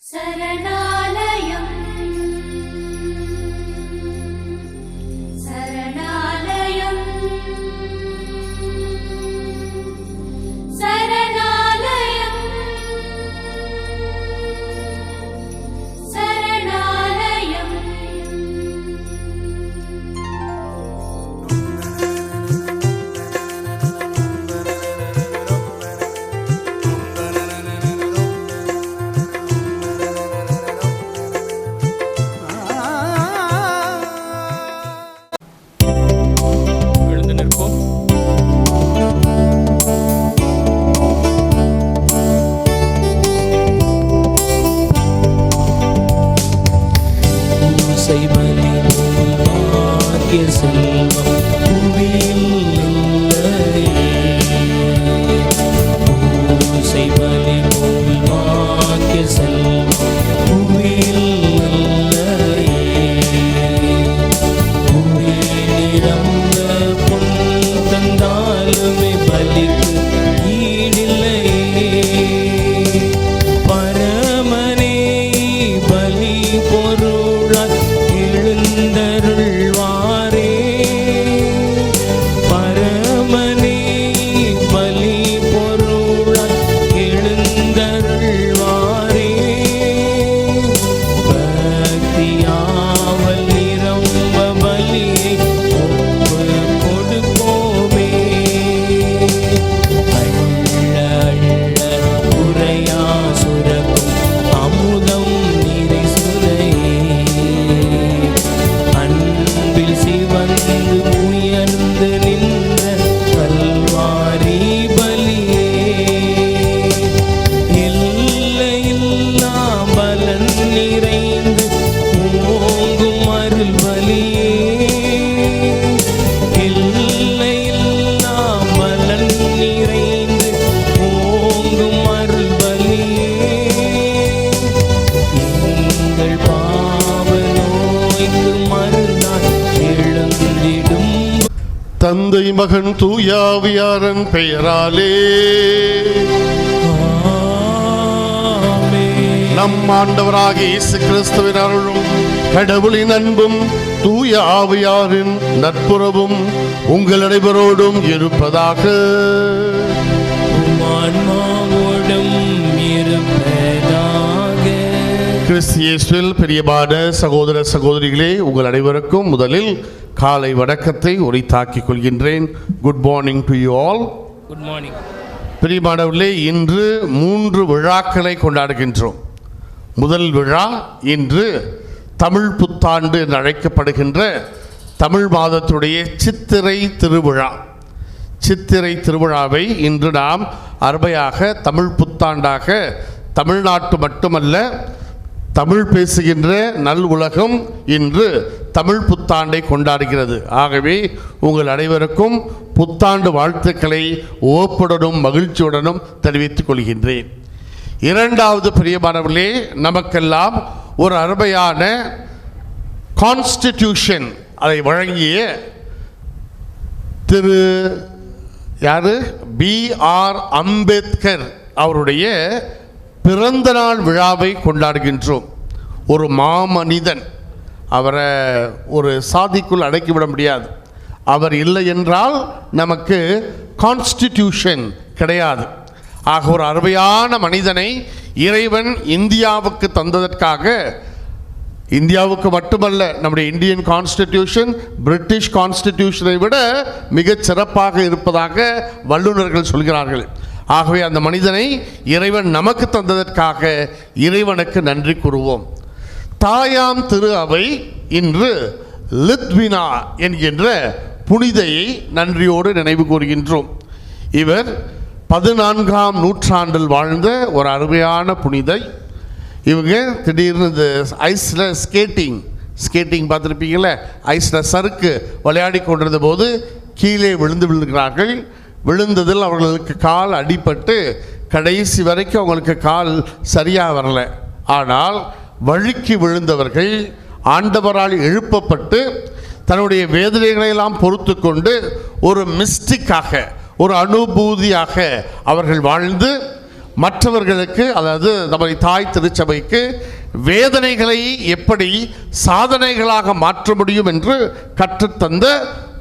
சரணாலயம் சரணாலயம் சரணாலயம் சரணாலயம். தந்தை மகன் தூயாவியாரன் பெயராலே நம் ஆண்டவராகிய இயேசு கிறிஸ்துவின் அருளும் கடவுளின் அன்பும் தூய ஆவியாரின் நட்புறவும் உங்கள் அனைவரோடும் இருப்பதாக. கிறிஸ்து இயேசுவில் பிரியமான சகோதர சகோதரிகளே, உங்கள் அனைவருக்கும் முதலில் காலை வணக்கத்தை உரித்தாக்கிக் கொள்கின்றேன். Good morning to you all. Good morning. பிரியமானவர்களே, இன்று 3 விழாக்களை கொண்டாடுகின்றோம். முதல் விழா இன்று தமிழ் புத்தாண்டு என்று அழைக்கப்படுகின்ற தமிழ் மாதத்துடைய சித்திரை திருவிழா. சித்திரை திருவிழாவை இன்று நாம் அருமையாக தமிழ் புத்தாண்டாக தமிழ்நாட்டு மட்டுமல்ல தமிழ் பேசுகின்ற நல் உலகம் இன்று தமிழ் புத்தாண்டை கொண்டாடுகிறது. ஆகவே உங்கள் அனைவருக்கும் புத்தாண்டு வாழ்த்துக்களை ஓப்புடனும் மகிழ்ச்சியுடனும் தெரிவித்துக் கொள்கின்றேன். இரண்டாவது பிரியமானவர்களே, நமக்கெல்லாம் ஒரு அருமையான கான்ஸ்டிடியூஷன் அதை வழங்கிய திரு B.R. அம்பேத்கர் அவருடைய பிறந்த நாள் விழாவை கொண்டாடுகின்றோம். ஒரு மாமனிதன், அவரை ஒரு சாதிக்குள் அடக்கிவிட முடியாது. அவர் இல்லை என்றால் நமக்கு கான்ஸ்டிடியூஷன் கிடையாது. ஆக ஒரு அருமையான மனிதனை இறைவன் இந்தியாவுக்கு தந்ததற்காக, இந்தியாவுக்கு மட்டுமல்ல, நம்முடைய இந்தியன் கான்ஸ்டிடியூஷன் பிரிட்டிஷ் கான்ஸ்டிடியூஷனை விட மிகச் சிறப்பாக இருப்பதாக வல்லுநர்கள் சொல்கிறார்கள். ஆகவே அந்த மனிதனை இறைவன் நமக்கு தந்ததற்காக இறைவனுக்கு நன்றி கூறுவோம். தாயாம் திரு அவை இன்று லித்வினா என்கின்ற புனிதையை நன்றியோடு நினைவு கூறுகின்றோம். இவர் 14ஆம் நூற்றாண்டில் வாழ்ந்த ஒரு அருமையான புனிதை. இவங்க திடீர்னு இந்த ஐஸில் ஸ்கேட்டிங் பார்த்துருப்பீங்களே, ஐஸில் சறுக்கு விளையாடி கொண்டிருந்த போது கீழே விழுந்துகிறார்கள். விழுந்ததில் அவர்களுக்கு கால் அடிபட்டு கடைசி வரைக்கும் அவங்களுக்கு கால் சரியாக வரலை. ஆனால் வழுக்கி விழுந்தவர்கள் ஆண்டவரால் எழுப்பப்பட்டு தன்னுடைய வேதனைகளையெல்லாம் பொறுத்து கொண்டு ஒரு மிஸ்டிக்காக, ஒரு அனுபூதியாக அவர்கள் வாழ்ந்து மற்றவர்களுக்கு, அதாவது நம்முடைய தாய் திருச்சபைக்கு வேதனைகளை எப்படி சாதனைகளாக மாற்ற முடியும் என்று கற்றுத்தந்த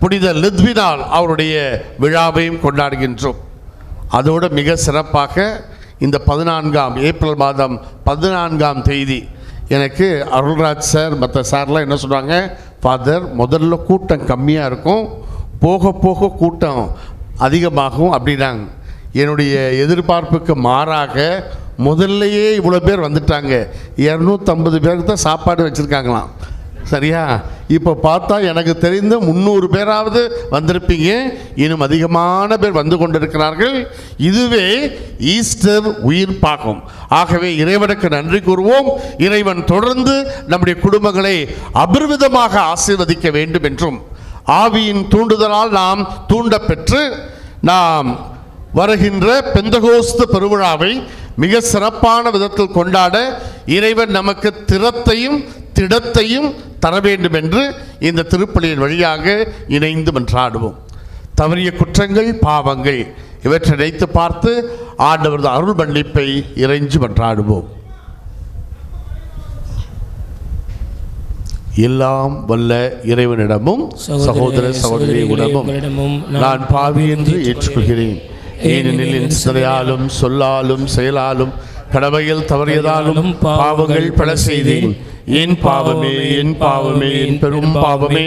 புனித லித்வினால் அவருடைய விழாவையும் கொண்டாடுகின்றோம். அதோடு மிக சிறப்பாக இந்த ஏப்ரல் மாதம் 14ஆம் தேதி எனக்கு அருள்ராஜ் சார் மற்ற சார்லாம் என்ன சொல்கிறாங்க, ஃபாதர் முதல்ல கூட்டம் கம்மியாக இருக்கும், போக போக கூட்டம் அதிகமாகும் அப்படின்னாங்க. என்னுடைய எதிர்பார்ப்புக்கு மாறாக முதல்லையே இவ்வளோ பேர் வந்துட்டாங்க. 250 பேருக்கு தான் சாப்பாடு வச்சுருக்காங்களாம். சரியா? இப்போ பார்த்தா எனக்கு தெரிந்த 300 பேராவது வந்திருப்பீங்க. இன்னும் அதிகமான பேர் வந்து கொண்டிருக்கிறார்கள். இதுவே ஈஸ்டர் உயிர்ப்பாகும். ஆகவே இறைவனுக்கு நன்றி கூறுவோம். இறைவன் தொடர்ந்து நம்முடைய குடும்பங்களை அபரிவிதமாக ஆசீர்வதிக்க வேண்டும் என்றும், ஆவியின் தூண்டுதலால் நாம் தூண்டப்பெற்று நாம் வருகின்ற பெந்தகோஸ்து பெருவிழாவை மிக சிறப்பான விதத்தில் கொண்டாட இறைவன் நமக்கு திடத்தையும் தர வேண்டும் என்று இந்த திருப்பலியின் வழியாக இணைந்து மன்றாடுவோம். தவறிய குற்றங்கள், பாவங்கள் இவற்றை நினைத்து பார்த்து ஆண்டவரது அருள் மன்னிப்பை இறைஞ்சி மன்றாடுவோம். எல்லாம் வல்ல இறைவனிடமும் சகோதர சகோதரிகளிடமும் நான் பாவி என்று ஏற்றுக்கொள்கிறேன். ஏனெனில் என் சிந்தையாலும் சொல்லாலும் செயலாலும் கடமையில் தவறியதாலும் பாவங்கள் பல செய்தேன். என் பாவமே என் பெரும் பாவமே.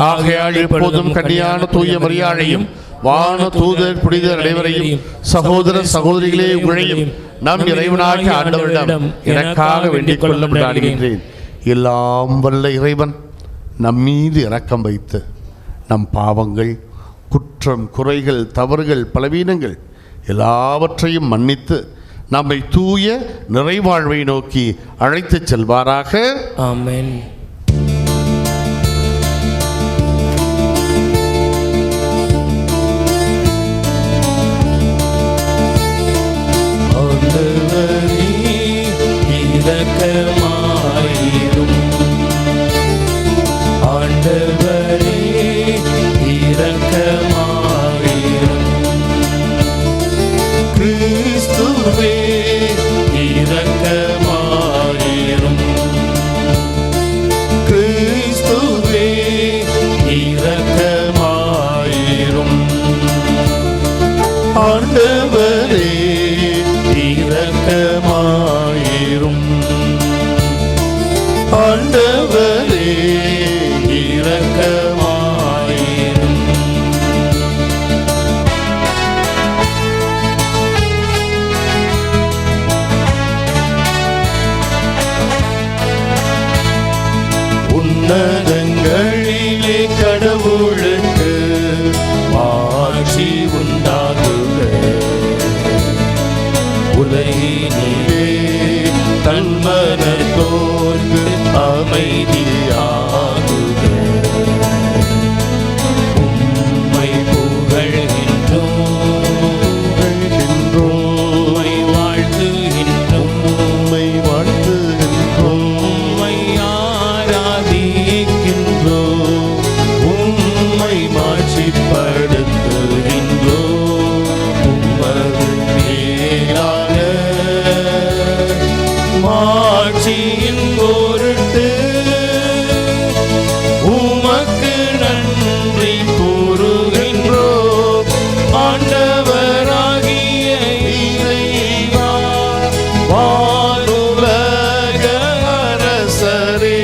ஆகையால் எப்போதும் கன்னியான தூய மரியாதையும் வான தூதர் புனிதர் அனைவரையும் சகோதர சகோதரிகளே உங்களையும் நம் இறைவனாகிய ஆண்டவரிடம் எனக்காக வேண்டிக் கொள்ள முன்னாடுகின்றேன். எல்லாம் வல்ல இறைவன் நம் மீது இரக்கம் வைத்து நம் பாவங்கள், குற்றம், குறைகள், தவறுகள், பலவீனங்கள் எல்லாவற்றையும் மன்னித்து நம்மை தூய நிறைவாழ்வை நோக்கி அழைத்துச் செல்வாராக. ஆமென். ஆண்டவரே இரக்கமாயிரும். ஆண்டவரே இரக்கமாயிரும். கிறிஸ்துவே இரக்கமாயிரும். கிறிஸ்துவே இரக்கமாயிரும். ஆண்டவரே இரக்கமாயிரும். ஆண்டவரே இரக்கமாயிரும். உன்னதங்களிலே கடவுளுக்கு ஆட்சி உண்டாகுக. உலகினிலே தன்மனத்தோர்க்கு அமைதியாகுக. உம்மை புகழ்கின்றோம், உம்மை வாழ்த்துகின்றோம், உம்மை ஆராதிக்கின்றோம், உம்மை மாட்சிப்படுத்துகின்றோம். உமது மேலான மாட்சியின் பொருட்டு உமக்கு நன்றி கூறுகின்றோம். ஆண்டவராகிய இறைவா, வானுலக அரசரே,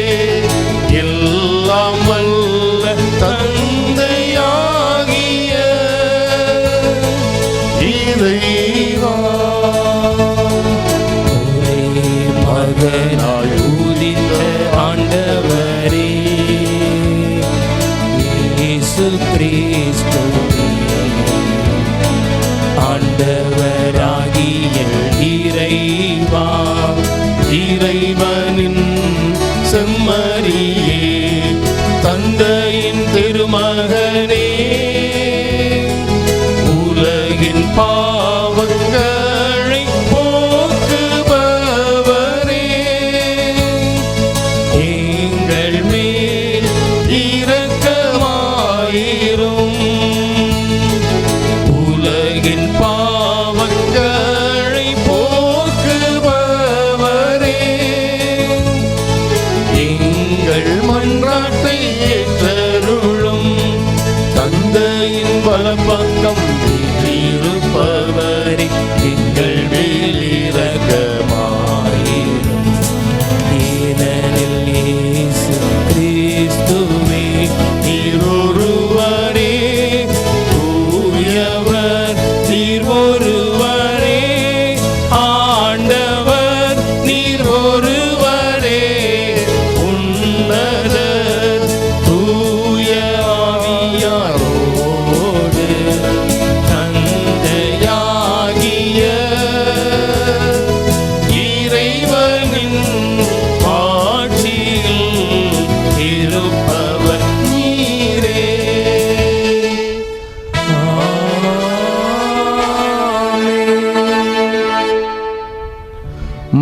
எல்லாம் வல்ல தந்தையாகிய இறைவா, மகனாய் உதித்த ஆண்டவரே இயேசு கிறிஸ்துவே, ஆண்டவராகிய இறைவா, இறைவனின் செம்மறியே, தந்தையின் திருமகனே, உலகின் பாவங்களை போக்குபவரே, எங்கள் மேல் இரக்கமாயிரும். உலகின் பாவங்களை போக்குபவரே,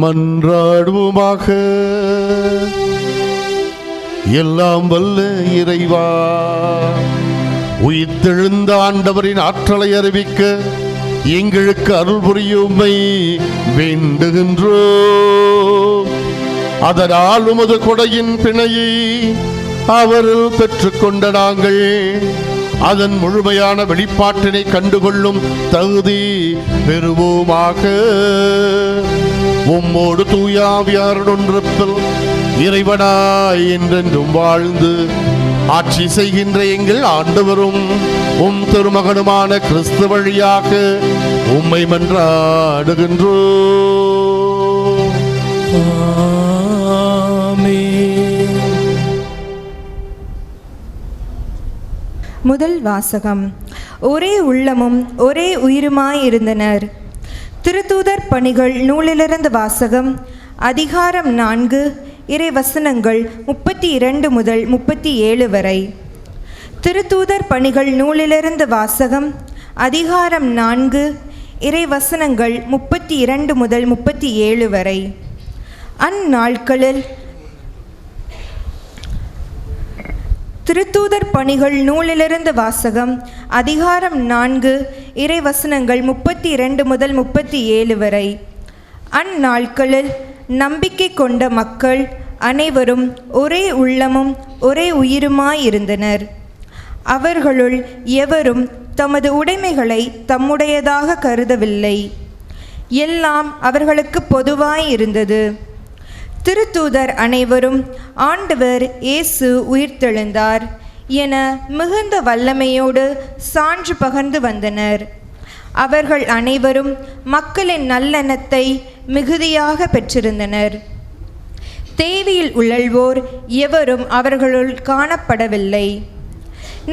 மன்றாடுவோமாக. எல்லாம் வல்ல இறைவா, உயிர்த்தெழுந்த ஆண்டவரின் ஆற்றலை அறிவிக்க எங்களுக்கு அருள் புரியுமை வேண்டுகின்றோம். அதனால் உமது கொடையின் பிணையை அவரில் பெற்றுக்கொண்ட நாங்கள் அதன் முழுமையான வெளிப்பாட்டினை கண்டுகொள்ளும் தகுதி பெறுவோமாக. உம்மோடு தூயாவியாருடொன்றில் இறைவனாய் என்றென்றும் வாழ்ந்து ஆட்சி செய்கின்ற எங்கள் ஆண்டவரும் உம் திருமகனுமான கிறிஸ்து வழியாக உம்மை மன்றாடுகின்றோம். ஆமென். முதல் வாசகம். ஒரே உள்ளமும் ஒரே உயிருமாயிருந்தனர். திருத்தூதர் பணிகள் நூலிலிருந்து வாசகம். அதிகாரம் 4, இறை வசனங்கள் 32 முதல் 37 வரை. திருத்தூதர் பணிகள் நூலிலிருந்து வாசகம். அதிகாரம் 4, இறை வசனங்கள் 32 முதல் 37 வரை. அந்நாட்களில் திருத்தூதர் பணிகள் நூலிலிருந்து வாசகம். அதிகாரம் 4, இறை வசனங்கள் 32 முதல் 37 வரை. அந்நாட்களில் நம்பிக்கை கொண்ட மக்கள் அனைவரும் ஒரே உள்ளமும் ஒரே உயிருமாயிருந்தனர். அவர்களுள் எவரும் தமது உடைமைகளை தம்முடையதாக கருதவில்லை. எல்லாம் அவர்களுக்கு பொதுவாயிருந்தது. திருத்தூதர் அனைவரும் ஆண்டவர் இயேசு உயிர்த்தெழுந்தார் என மிகுந்த வல்லமையோடு சான்று பகர்ந்து வந்தனர். அவர்கள் அனைவரும் மக்களின் நல்லெண்ணத்தை மிகுதியாக பெற்றிருந்தனர். தேவையில் உழல்வோர் எவரும் அவர்களுள் காணப்படவில்லை.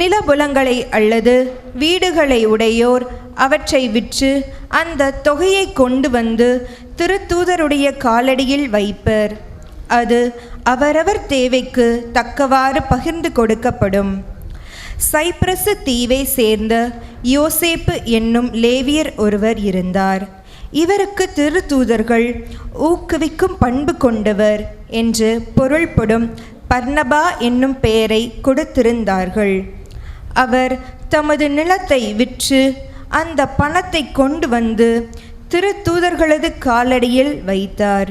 நிலபுலங்களை அல்லது வீடுகளை உடையோர் அவற்றை விற்று அந்த தொகையை கொண்டு வந்து திருத்தூதருடைய காலடியில் வைப்பர். அது அவரவர் தேவைக்கு தக்கவாறு பகிர்ந்து கொடுக்கப்படும். சைப்ரசு தீவை சேர்ந்த யோசேப்பு என்னும் லேவியர் ஒருவர் இருந்தார். இவருக்கு திருத்தூதர்கள் ஊக்குவிக்கும் பண்பு கொண்டவர் என்று பொருள்படும் பர்னபா என்னும் பெயரை கொடுத்திருந்தார்கள். அவர் தமது நிலத்தை விற்று அந்த பணத்தை கொண்டு வந்து திருத்தூதர்களது காலடியில் வைத்தார்.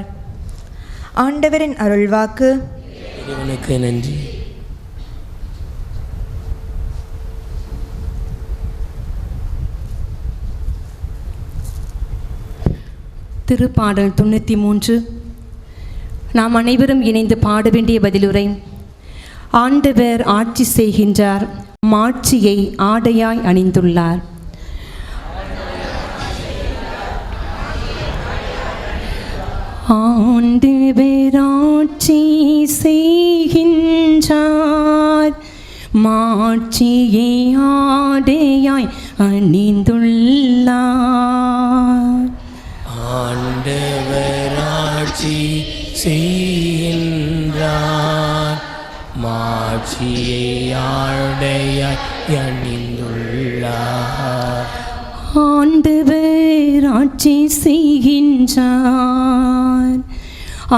ஆண்டவரின் அருள்வாக்கு. இறைவனுக்கு நன்றி. திருப்பாடல் 93. நாம் அனைவரும் இணைந்து பாட வேண்டிய பதிலுரை. ஆண்டவர் ஆட்சி செய்கின்றார், மாட்சியை ஆடையாய் அணிந்துள்ளார். ஆண்டவர் ஆட்சி செய்கின்றார், மாட்சியை ஆடையாய் அணிந்துள்ளார். ஆண்டவர் ஆட்சி செய்கின்றார், மாட்சியை ஆடையாய் அணிந்துள்ளார். ஆண்டவர் ஆட்சி செய்கின்றார்,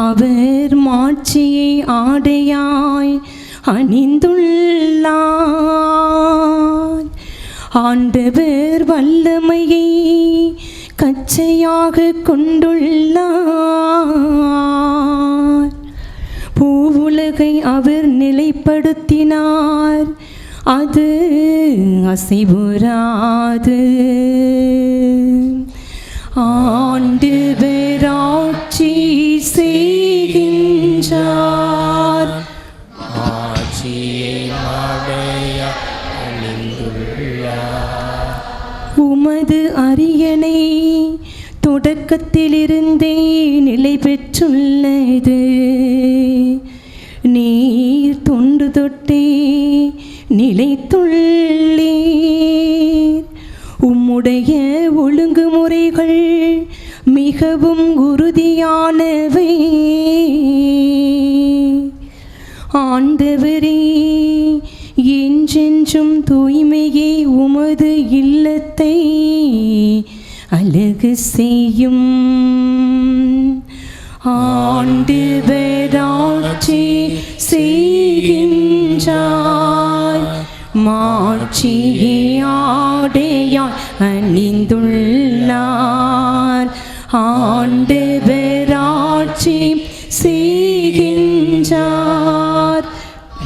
அவர் மாட்சியை ஆடையாய் அணிந்துள்ளார். ஆண்டவர் வல்லமையை கச்சையாக கொண்டுள்ளார். பூவுலகை அவர் நிலைப்படுத்தினார், அது அசைவுறாது. ஆண்டவர் ஆட்சி செய்கின்றார், ஆட்சியை ஆடையாய் அணிந்துள்ளார். உமது அரியணை தொடக்கத்திலிருந்தே நிலை பெற்றுள்ளது. நீர் தொன்று தொட்டே நிலைத்துள்ளீர். உம்முடைய ஒழுங்குமுறைகள் மிகவும் உறுதியானவை. ஆண்டவரே, என்றென்றும் தூய்மையே உமது இல்லத்தை அழகு செய்யும். ஆண்டவராட்சி செய்கின்றார். மாட்சியை ஆடையாய் அணிந்துள்ளார். ஆண்டவராட்சி செய்கின்றார்.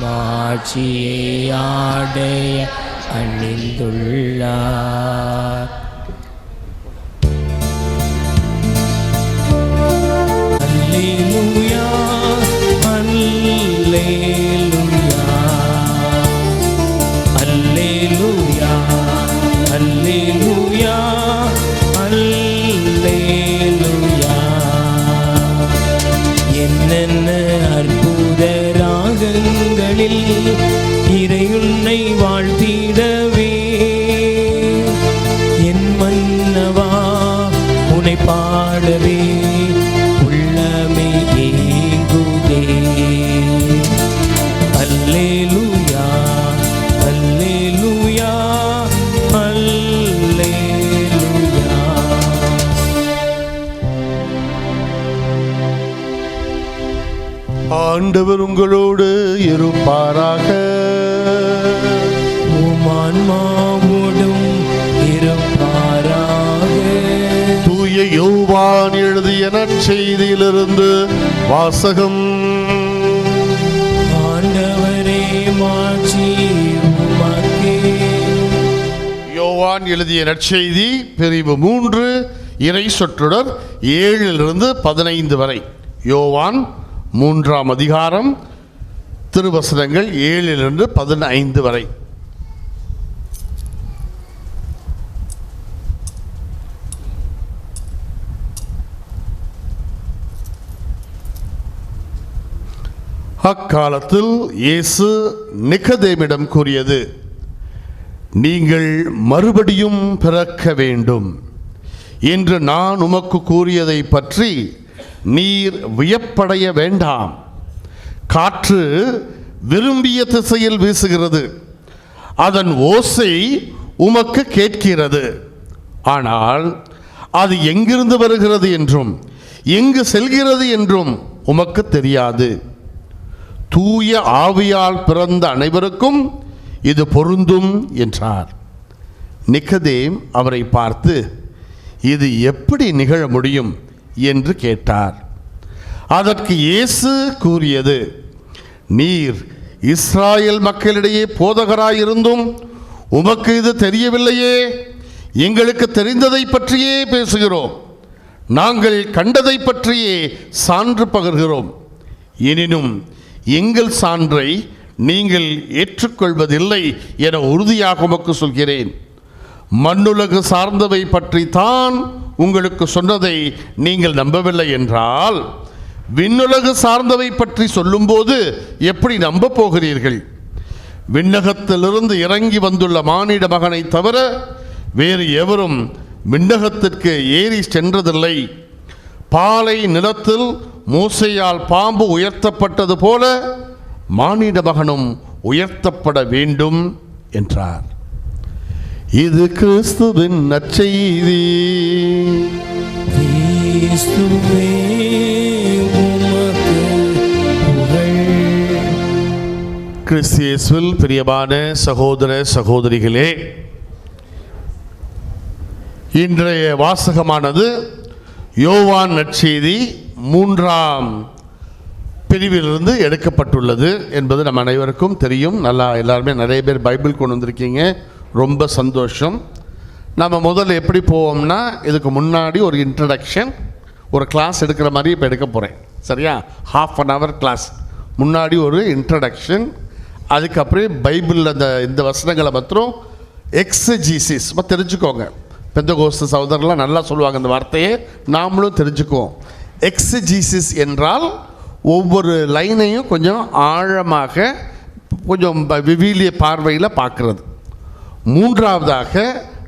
மாட்சியை ஆடைய அணிந்துள்ளார். அல்லேலூயா, அல்லேலூயா, அல்லேலூயா, அல்லேலூயா, அல்லேலூயா. என்னென்ன அற்புத ராகங்களில் இறையுன்னை வாழ்த்திடவே என் மன்னவா உன்னை பாடவே உள்ளமே ஏங்குதே. அல்லேலூயா, அல்லேலூயா, அல்லேலூயா. ஆண்டவர் உங்களோடு இருப்பாராக. உம் ஆன்மாவோடும் இருப்பாராக. தூய யோவான் எழுதிய நற்செய்தியிலிருந்து வாசகம். ஆண்டவரே மாட்சி உமக்கே. யோவான் எழுதிய நற்செய்தி பிரிவு 3 இறை சொற்றொடர் 7 15 வரை. யோவான் 3ஆம் அதிகாரம் திருவசனங்கள் 7 15 வரை. அக்காலத்தில் இயேசு நிக்கதேமிடம் கூறியது, நீங்கள் மறுபடியும் பிறக்க வேண்டும் என்று நான் உமக்கு கூறியதை பற்றி நீர் வியப்படைய வேண்டாம். காற்று விரும்பிய திசையில் வீசுகிறது, அதன் ஓசை உமக்கு கேட்கிறது, ஆனால் அது எங்கிருந்து வருகிறது என்றும் எங்கு செல்கிறது என்றும் உமக்கு தெரியாது. தூய ஆவியால் பிறந்த அனைவருக்கும் இது பொருந்தும் என்றார். நிக்கதேம் அவரை பார்த்து, இது எப்படி நிகழ முடியும் என்று கேட்டார். அதற்கு இயேசு கூறியது, நீர் இஸ்ராயேல் மக்களிடையே போதகராயிருந்தும் உமக்கு இது தெரியவில்லையே. எங்களுக்கு தெரிந்ததை பற்றியே பேசுகிறோம், நாங்கள் கண்டதை பற்றியே சான்று பகர்கிறோம். எனினும் எங்கள் சான்றை நீங்கள் ஏற்றுக்கொள்வதில்லை என உறுதியாக உமக்கு சொல்கிறேன். மண்ணுலகு சார்ந்தவை பற்றி தான் உங்களுக்கு சொன்னதை நீங்கள் நம்பவில்லை என்றால், விண்ணுலகு சார்ந்தவை பற்றி சொல்லும்போது எப்படி நம்ப போகிறீர்கள்? விண்ணகத்திலிருந்து இறங்கி வந்துள்ள மானிட மகனை தவிர வேறு எவரும் விண்ணகத்திற்கு ஏறி சென்றதில்லை. பாலை நிலத்தில் மோசேயால் பாம்பு உயர்த்தப்பட்டது போல மானிட மகனும் உயர்த்தப்பட வேண்டும் என்றார். இது கிறிஸ்துவின் நற்செய்தி. கிறிஸ்துவே உமக்கு புகழ். கிறிஸ்து இயேசுவில் பிரியமான சகோதர சகோதரிகளே, இன்றைய வாசகமானது யோவான் நற்செய்தி 3ஆம் பிரிவிலிருந்து எடுக்கப்பட்டுள்ளது என்பது நம்ம அனைவருக்கும் தெரியும். நல்லா எல்லாருமே நிறைய பேர் பைபிள் கொண்டு வந்திருக்கீங்க, ரொம்ப சந்தோஷம். நம்ம முதல்ல எப்படி போவோம்னா, இதுக்கு முன்னாடி ஒரு இன்ட்ரடக்ஷன், ஒரு கிளாஸ் எடுக்கிற மாதிரி இப்போ எடுக்க போகிறேன். சரியா? 1/2 hour கிளாஸ். முன்னாடி ஒரு இன்ட்ரடக்ஷன், அதுக்கப்புறம் பைபிளில் இந்த வசனங்களை மாத்திரம் எக்ஸஜீசிஸ் தெரிஞ்சுக்கோங்க. பெந்தகோஸ்து சகோதரர்லாம் நல்லா சொல்லுவாங்க இந்த வார்த்தையை, நாமளும் தெரிஞ்சுக்குவோம். எக்ஸஜீசிஸ் என்றால் ஒவ்வொரு லைனையும் கொஞ்சம் ஆழமாக, கொஞ்சம் விவிலிய பார்வையில் பார்க்குறது. 3ஆவதாக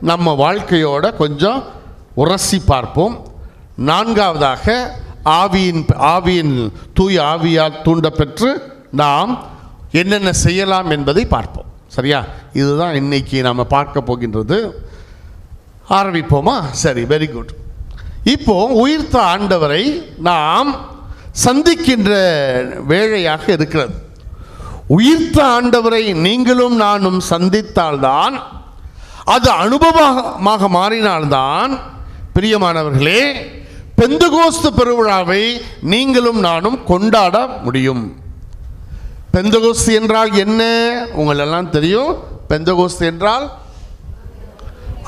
நம்ம வாழ்க்கையோட கொஞ்சம் உரசி பார்ப்போம். 4ஆவதாக ஆவியின் தூய ஆவியால் தூண்டப்பெற்று நாம் என்னென்ன செய்யலாம் என்பதை பார்ப்போம். சரியா? இதுதான் இன்னைக்கு நாம் பார்க்க போகின்றது. ஆரம்பிப்போமா? சரி, வெரி குட். இப்போ உயிர்த்த ஆண்டவரை நாம் சந்திக்கின்ற வேளையாக இருக்கிறது. உயிர்த்த ஆண்டவரை நீங்களும் நானும் சந்தித்தால்தான், அது அனுபவமாக மாறினால்தான் பிரியமானவர்களே பெந்தகோஸ்து பெருவிழாவை நீங்களும் நானும் கொண்டாட முடியும். பெந்தகோஸ்து என்றால் என்ன? உங்களெல்லாம் தெரியும். பெந்தகோஸ்து என்றால்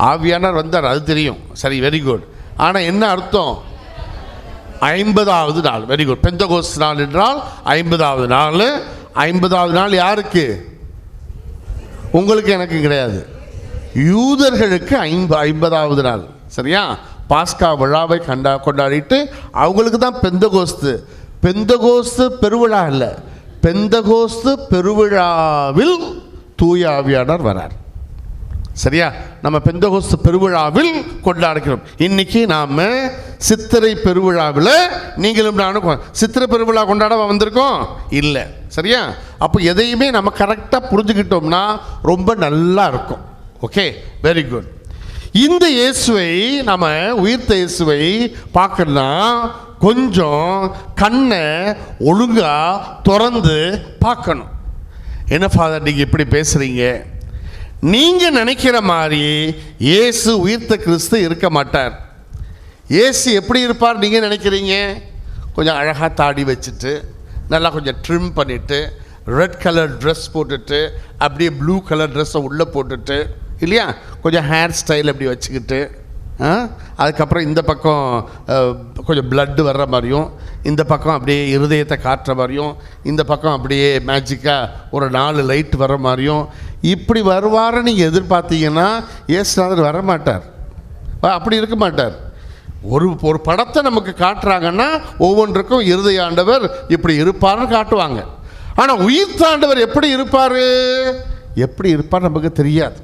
ஆவியானவர் வந்தார், அது தெரியும். சரி, வெரி குட். ஆனால் என்ன அர்த்தம்? 50வது நாள். Very good. பெந்தகோஸ்து நாள் என்றால் 50வது நாள். 50வது நாள் யாருக்கு? உங்களுக்கு, எனக்கு கிடையாது. யூதர்களுக்கு 50வது நாள். சரியா? பாஸ்கா விழாவை கொண்டாடிட்டு அவங்களுக்கு தான் பெந்தகோஸ்து. பெந்தகோஸ்து பெருவிழா இல்லை, பெந்தகோஸ்து பெருவிழாவில் தூய ஆவியானவர் வரார். சரியா? நம்ம பெந்தகோஸ்து பெருவிழாவில் கொண்டாடுகிறோம். இன்னைக்கு நாம் சித்திரை பெருவிழாவில் நீங்களும் நானும் சித்திரை பெருவிழா கொண்டாட வந்திருக்கோம் இல்லை. சரியா? அப்போ எதையுமே நம்ம கரெக்டாக புரிஞ்சுக்கிட்டோம்னா ரொம்ப நல்லா இருக்கும். Okay, very good. இந்த இயேசுவை நம்ம உயிர்த்த இயேசுவை பார்க்கணும்னா கொஞ்சம் கண்ணை ஒழுங்கா திறந்து பார்க்கணும். என்ன ஃபாதர் நீங்கள் இப்படி பேசுகிறீங்க? நீங்கள் நினைக்கிற மாதிரி இயேசு உயிர்த்த கிறிஸ்து இருக்க மாட்டார். இயேசு எப்படி இருப்பார் நீங்கள் நினைக்கிறீங்க? கொஞ்சம் அழகாக தாடி வச்சுட்டு, நல்லா கொஞ்சம் ட்ரிம் பண்ணிவிட்டு, ரெட் கலர் ட்ரெஸ் போட்டுட்டு, அப்படியே ப்ளூ கலர் ட்ரெஸ்ஸை உள்ளே போட்டுட்டு, இல்லையா, கொஞ்சம் ஹேர் ஸ்டைல் அப்படி வச்சுக்கிட்டு, அதுக்கப்புறம் இந்த பக்கம் கொஞ்சம் பிளட்டு வர்ற மாதிரியும், இந்த பக்கம் அப்படியே இருதயத்தை காட்டுற மாதிரியும், இந்த பக்கம் அப்படியே மேஜிக்காக ஒரு 4 லைட் வர்ற மாதிரியும் இப்படி வருவார நீங்கள் எதிர்பார்த்தீங்கன்னா இயேசுநாதர் வரமாட்டார். அப்படி இருக்க மாட்டார். ஒரு படத்தை நமக்கு காட்டுறாங்கன்னா ஒவ்வொன்றுக்கும் இருதய ஆண்டவர் இப்படி இருப்பார்னு காட்டுவாங்க. ஆனால் உயிர்த்தாண்டவர் எப்படி இருப்பார் நமக்கு தெரியாது.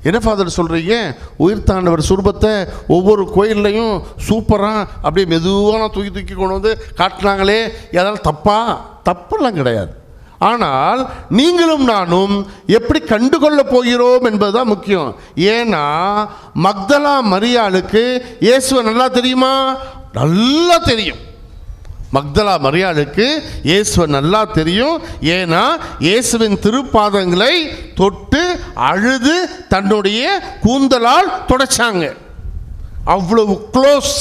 என்ன ஃபாதர் சொல்கிறீங்க? உயிர்த்தாண்டவர் சுரூபத்தை ஒவ்வொரு கோயில்லையும் சூப்பராக அப்படியே மெதுவாக தூக்கி கொண்டு வந்து காட்டினாங்களே, ஏதாவது தப்பெல்லாம் கிடையாது. ஆனால் நீங்களும் நானும் எப்படி கண்டுகொள்ள போகிறோம் என்பதுதான் முக்கியம். ஏன்னா மக்தலா மரியாளுக்கு இயேசுவை நல்லா தெரியுமா? நல்லா தெரியும். மக்தலா மரியாளுக்கு இயேசுவை நல்லா தெரியும். ஏன்னா இயேசுவின் திருப்பாதங்களை தொட்டு அழுது தன்னுடைய கூந்தலால் தொடச்சாங்க. அவ்வளவு க்ளோஸ்.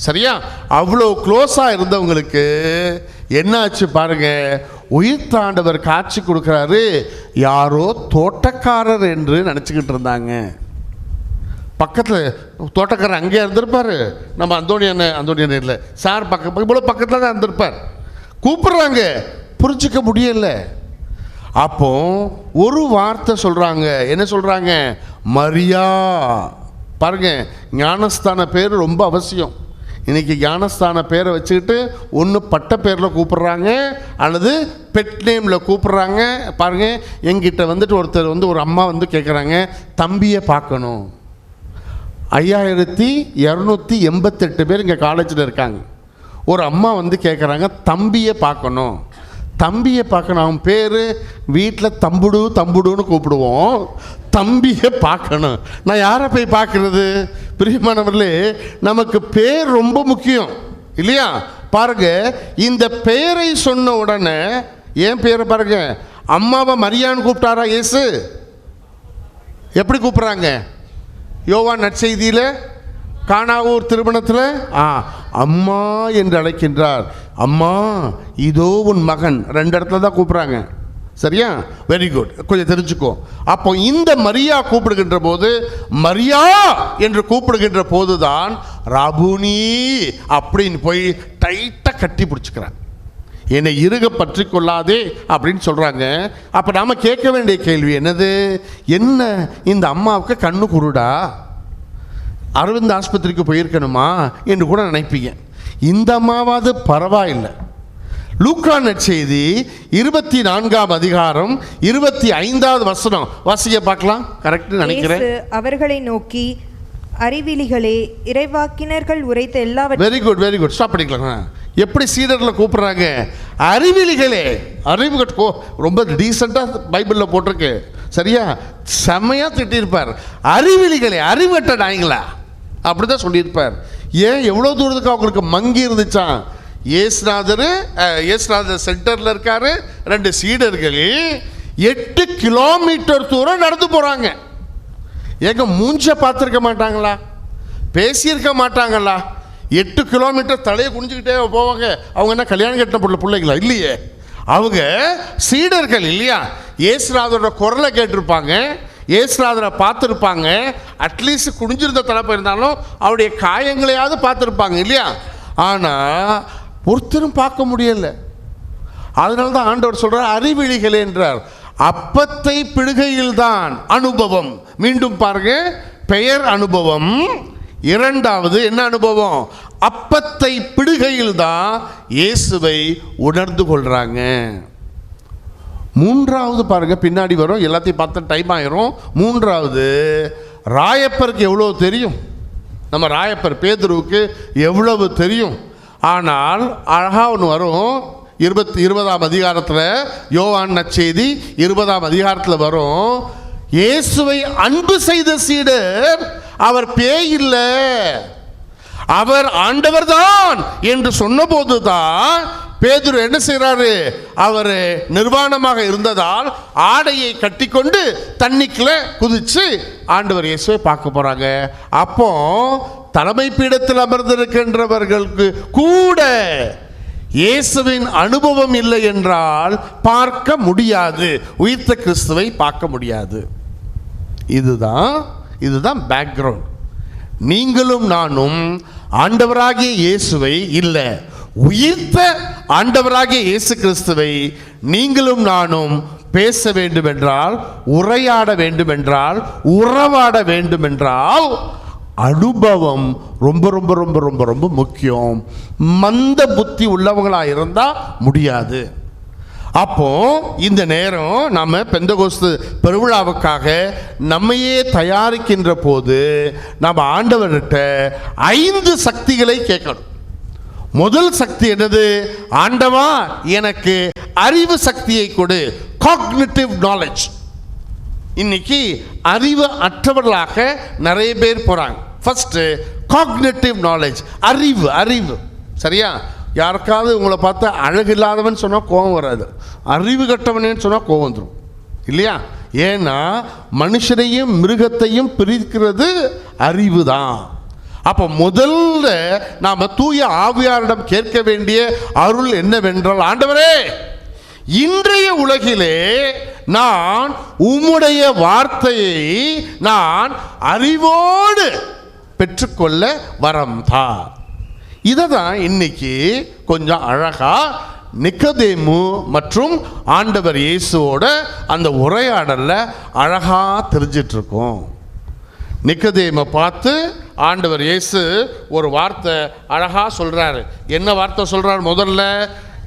சரியா? அவ்வளோ க்ளோஸாக இருந்தவங்களுக்கு என்ன ஆச்சு பாருங்க. உயிர்த்தாண்டவர் காட்சி கொடுக்குறாரு. யாரோ தோட்டக்காரர் என்று நினச்சிக்கிட்டு இருந்தாங்க. பக்கத்தில் தோட்டக்காரர் அங்கே இருந்திருப்பார். நம்ம அந்தோணியன் இல்லை சார், பக்கத்தில் தான் இருந்திருப்பார். கூப்பிட்றாங்க, புரிஞ்சிக்க முடியல. அப்போ ஒரு வார்த்தை சொல்கிறாங்க. என்ன சொல்கிறாங்க? மரியா. பாருங்க, ஞானஸ்தான பேர் ரொம்ப அவசியம். இன்றைக்கி ஞானஸ்தான பேரை வச்சுக்கிட்டு ஒன்று பட்ட பேரில் கூப்பிட்றாங்க அல்லது பெட் நேமில் கூப்பிட்றாங்க. பாருங்கள், எங்கிட்ட வந்துட்டு ஒருத்தர் ஒரு அம்மா கேட்குறாங்க, தம்பியை பார்க்கணும். 5288 பேர் இங்கே காலேஜில் இருக்காங்க. ஒரு அம்மா கேட்குறாங்க, தம்பியை பார்க்கணும். தம்பியை பார்க்கணும். அவன் பேர் வீட்டில் தம்புடுன்னு கூப்பிடுவோம். தம்பியை பார்க்கணும். நான் யாரை போய் பார்க்குறது? பிரியமானவர்களே, நமக்கு பேர் ரொம்ப முக்கியம் இல்லையா? பாருங்க, இந்த பெயரை சொன்ன உடனே ஏன் பேரை பாருங்க. அம்மாவை மரியான்னு கூப்பிட்டாரா இயேசு? எப்படி கூப்பிட்றாங்க? யோவான் நற்செய்தியில் கானாவூர் திருமணத்தில் அம்மா என்று அழைக்கின்றார். அம்மா இதோ உன் மகன். 2 இடத்துல தான் கூப்பிட்றாங்க. சரியா? Very good. கொஞ்சம் தெரிஞ்சுக்கோ. அப்போ இந்த மரியா கூப்பிடுகின்ற போது, மரியா என்று கூப்பிடுகின்ற போதுதான் ராபுனி அப்படின்னு போய் டைட்டாக கட்டி பிடிச்சிக்கிறான். என்னை இறுக பற்றி கொள்ளாதே அப்படின்னு சொல்கிறாங்க. அப்போ நாம் கேட்க வேண்டிய கேள்வி என்னது? என்ன இந்த அம்மாவுக்கு கண்ணு குருடா? அரவிந்த் ஆஸ்பத்திரிக்கு போயிருக்கணுமா என்று கூட நினைப்பீங்க. இந்த அம்மாவாவது பரவாயில்லை. லூக்கா நற்செய்தி 24ஆம் அதிகாரம் 25வது வசனம் வாசிக்க பார்க்கலாம். கரெக்ட் நினைக்கிறேன். அவர்களை நோக்கி, அறிவிலிகளே, இறைவாக்கினர்கள் உரைத்த எல்லாவற்றையும். Very good, very good. Stop பண்ணிக்கலாம். எப்படி சீடர்களை கூப்பிட்றாங்க? அறிவிலிகளே. அறிவு ரொம்ப டீசெண்டாக பைபிளில் போட்டிருக்கு. சரியா? செம்மையாக திட்டிருப்பார். அறிவிலிகளே, அறிவட்ட நாய்ங்களா அப்படி தான் சொல்லியிருப்பார். ஏன்? எவ்வளோ தூரத்துக்கு அவங்களுக்கு மங்கி இருந்துச்சான். இயேசுநாதர் சென்டரில் இருக்காரு, 2 சீடர்கள் 8 கிலோமீட்டர் தூரம் நடந்து போகிறாங்க. எங்க மூஞ்ச பார்த்துருக்க மாட்டாங்களா, பேசியிருக்க மாட்டாங்களா? 8 கிலோமீட்டர் தலையை குனிஞ்சுக்கிட்டே போவாங்க. அவங்க என்ன கல்யாணம் கட்டின பிள்ளைங்களா? இல்லையே, அவங்க சீடர்கள் இல்லையா? இயேசுநாதரோட குரலை கேட்டிருப்பாங்க, இயேசுநாதரை பார்த்துருப்பாங்க, அட்லீஸ்ட் குனிஞ்சிருந்த தலைப்பு இருந்தாலும் அவருடைய காயங்களையாவது பார்த்துருப்பாங்க இல்லையா? ஆனால் ஒருத்தரும் பார்க்க முடியல. அதனால தான் ஆண்டவர் சொல்றார் அறிவிழிகளே என்றார். அப்பத்தை பிடுகையில்தான் அனுபவம். மீண்டும் பாருங்க, பெயர் அனுபவம். இரண்டாவது என்ன அனுபவம்? அப்பத்தை பிடுகையில்தான் இயேசுவை உணர்ந்து கொள்றாங்க. மூன்றாவது பாருங்க, பின்னாடி வரும், எல்லாத்தையும் பார்த்து டைம் ஆயிரும். மூன்றாவது, ராயப்பருக்கு எவ்வளவு தெரியும், நம்ம ராயப்பர் பேதுருவுக்கு எவ்வளவு தெரியும். ஆனால் அழகா ஒன்று வரும், 20ஆம் அதிகாரத்தில், யோவான் நற்செய்தி 20ஆம் அதிகாரத்தில் வரும், இயேசுவை அன்பு செய்த சீடர் அவர் பேய் இல்லை, அவர் ஆண்டவர் தான் என்று சொன்னபோது தான் பேதுரு என்ன செய்கிறாரு? அவர் நிர்வாணமாக இருந்ததால் ஆடையை கட்டிக்கொண்டு தண்ணிக்குள்ள குதிச்சு ஆண்டவர் இயேசுவை பார்க்க போறாங்க. அப்போ தலைமை பீடத்தில் அமர்ந்திருக்கின்றவர்களுக்கு கூட இயேசுவின் அனுபவம் இல்லை என்றால் பார்க்க முடியாது, உயிர்த்த கிறிஸ்துவை பார்க்க முடியாது. இதுதான் பேக்ரவுண்ட். நீங்களும் நானும் ஆண்டவராகிய இயேசுவை இல்லை, உயிர்த்த ஆண்டவராகிய இயேசு கிறிஸ்துவை நீங்களும் நானும் பேச வேண்டுமென்றால், உரையாட வேண்டுமென்றால், உறவாட வேண்டுமென்றால் அனுபவம் ரொம்ப ரொம்ப ரொம்ப ரொம்ப ரொம்ப முக்கியம். மந்த புத்தி உள்ளவங்களாக இருந்தால் முடியாது. அப்போ இந்த நேரம் நம்ம பெந்தகோஸ்து பெருவிழாவுக்காக நம்மையே தயாரிக்கின்ற போது நம்ம ஆண்டவர்கிட்ட 5 சக்திகளை கேட்கணும். முதல் சக்தி என்னது? ஆண்டவா, எனக்கு அறிவு சக்தியை கொடு, காக்னிட்டிவ் நாலேஜ். இன்னைக்கு அறிவு அற்றவர்களாக நிறைய பேர் போறாங்க. ஃபர்ஸ்ட் காக்னிட்டிவ் நாலேஜ், அறிவு. சரியா? யாருக்காவது உங்களை பார்த்தா அழகு இல்லாதவன் சொன்னால் கோபம் வராது, அறிவு கட்டவனேன்னு சொன்னால் கோபம் வந்துடும் இல்லையா? ஏன்னா மனுஷனையும் மிருகத்தையும் பிரிக்கிறது அறிவு தான். அப்போ முதல்ல நாம் தூய ஆவியாரிடம் கேட்க வேண்டிய அருள் என்னவென்றால், ஆண்டவரே, இன்றைய உலகிலே நான் உம்முடைய வார்த்தையை நான் அறிவோடு பெற்றுக்கொள்ள வரம் தா. இதை தான் இன்னைக்கு கொஞ்சம் அழகா நிக்கதேமு மற்றும் ஆண்டவர் இயேசுவோட அந்த உரையாடல்ல அழகா தெரிஞ்சிட்டு இருக்கோம். நிக்கதேமை பார்த்து ஆண்டவர் இயேசு ஒரு வார்த்தை அழகா சொல்றாரு. என்ன வார்த்தை சொல்றாரு? முதல்ல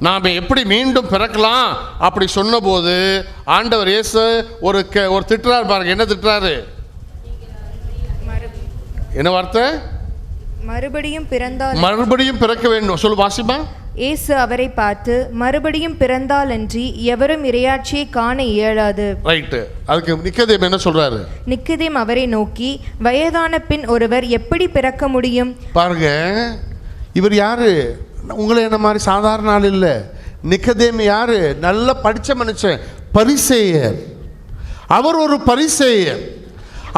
நாம் எப்படி மீண்டும் பிறக்கலாம் அப்படி சொன்னபோது ஆண்டவர் இயேசு ஒரு திட்டுறாரு பாருங்க. என்ன திட்டுறாரு? என்ன வார்த்தை? மறுபடியும் பிறக்க வேண்டும். சொல்லு வாசிமா. இயேசு அவரை பார்த்து, மறுபடியும் பிறந்தால் அன்றி எவரும் இறையாட்சியை காண இயலாது. ரைட்டு. அதுக்கு நிக்கதேம் என்ன சொல்றாரு? நிக்கதேம் அவரை நோக்கி, வயதான பின் ஒருவர் எப்படி பிறக்க முடியும்? பாருங்க, இவர் யாரு? உங்களை என்ன மாதிரி சாதாரண ஆள் இல்லை. நிக்கதேம் யாரு? நல்ல படிச்ச மனுஷன், பரிசேயர். அவர் ஒரு பரிசேயர்.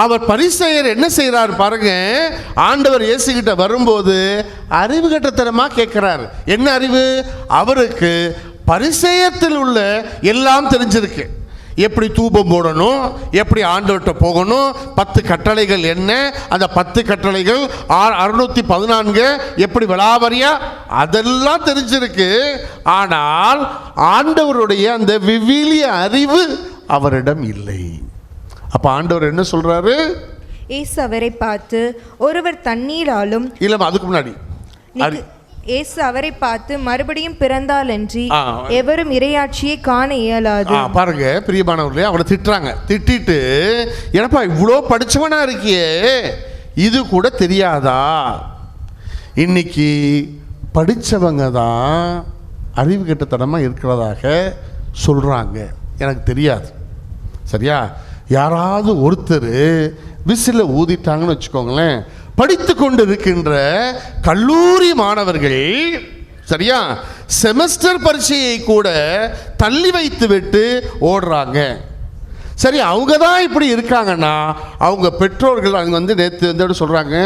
அவர் பரிசேயர் என்ன செய்கிறார் பாருங்க, ஆண்டவர் இயேசுகிட்ட வரும்போது அறிவு கட்டத்தனமா கேட்கிறார். என்ன அறிவு? அவருக்கு பரிசேயத்தில் உள்ள எல்லாம் தெரிஞ்சிருக்கு. எப்படி தூபம் போடணும், எப்படி ஆண்டவர்கிட்ட போகணும், 10 கட்டளைகள் என்ன, அந்த 10 கட்டளைகள் 614 எப்படி விலாவரியா, அதெல்லாம் தெரிஞ்சிருக்கு. ஆனால் ஆண்டவருடைய அந்த விவிலிய அறிவு அவரிடம் இல்லை. அப்ப ஆண்டவர் என்ன சொல்றாரு? இயேசு அவரை பார்த்து, ஒருவர் தண்ணீராலும் இல்ல, அதுக்கு முன்னாடி இயேசு அவரை பார்த்து, மறுபடியும் பிறந்தால் அன்றி எவரும் இறையாட்சியை காண இயலாது. பாருங்க பிரியமானவர்களே, அவரை திட்டுறாங்க. திட்டிட்டு, எனப்பா இவ்வளோ படிச்சவனா இருக்கியே, இது கூட தெரியாதா? இன்னைக்கு படிச்சவங்க தான் அறிவு கெட்டத்தனமா இருக்கிறதாக சொல்றாங்க. எனக்கு தெரியாது. சரியா? யாராவது ஒருத்தர் விசில ஊதிட்டாங்கன்னு வச்சுக்கோங்களேன், படித்து கொண்டு இருக்கின்ற கல்லூரி மாணவர்கள் சரியா? செமஸ்டர் பரீட்சையை கூட தள்ளி வைத்து விட்டு ஓடுறாங்க. சரி, அவங்க தான் இப்படி இருக்காங்கன்னா அவங்க பெற்றோர்கள் அங்கே வந்து நேற்று வந்து சொல்கிறாங்க,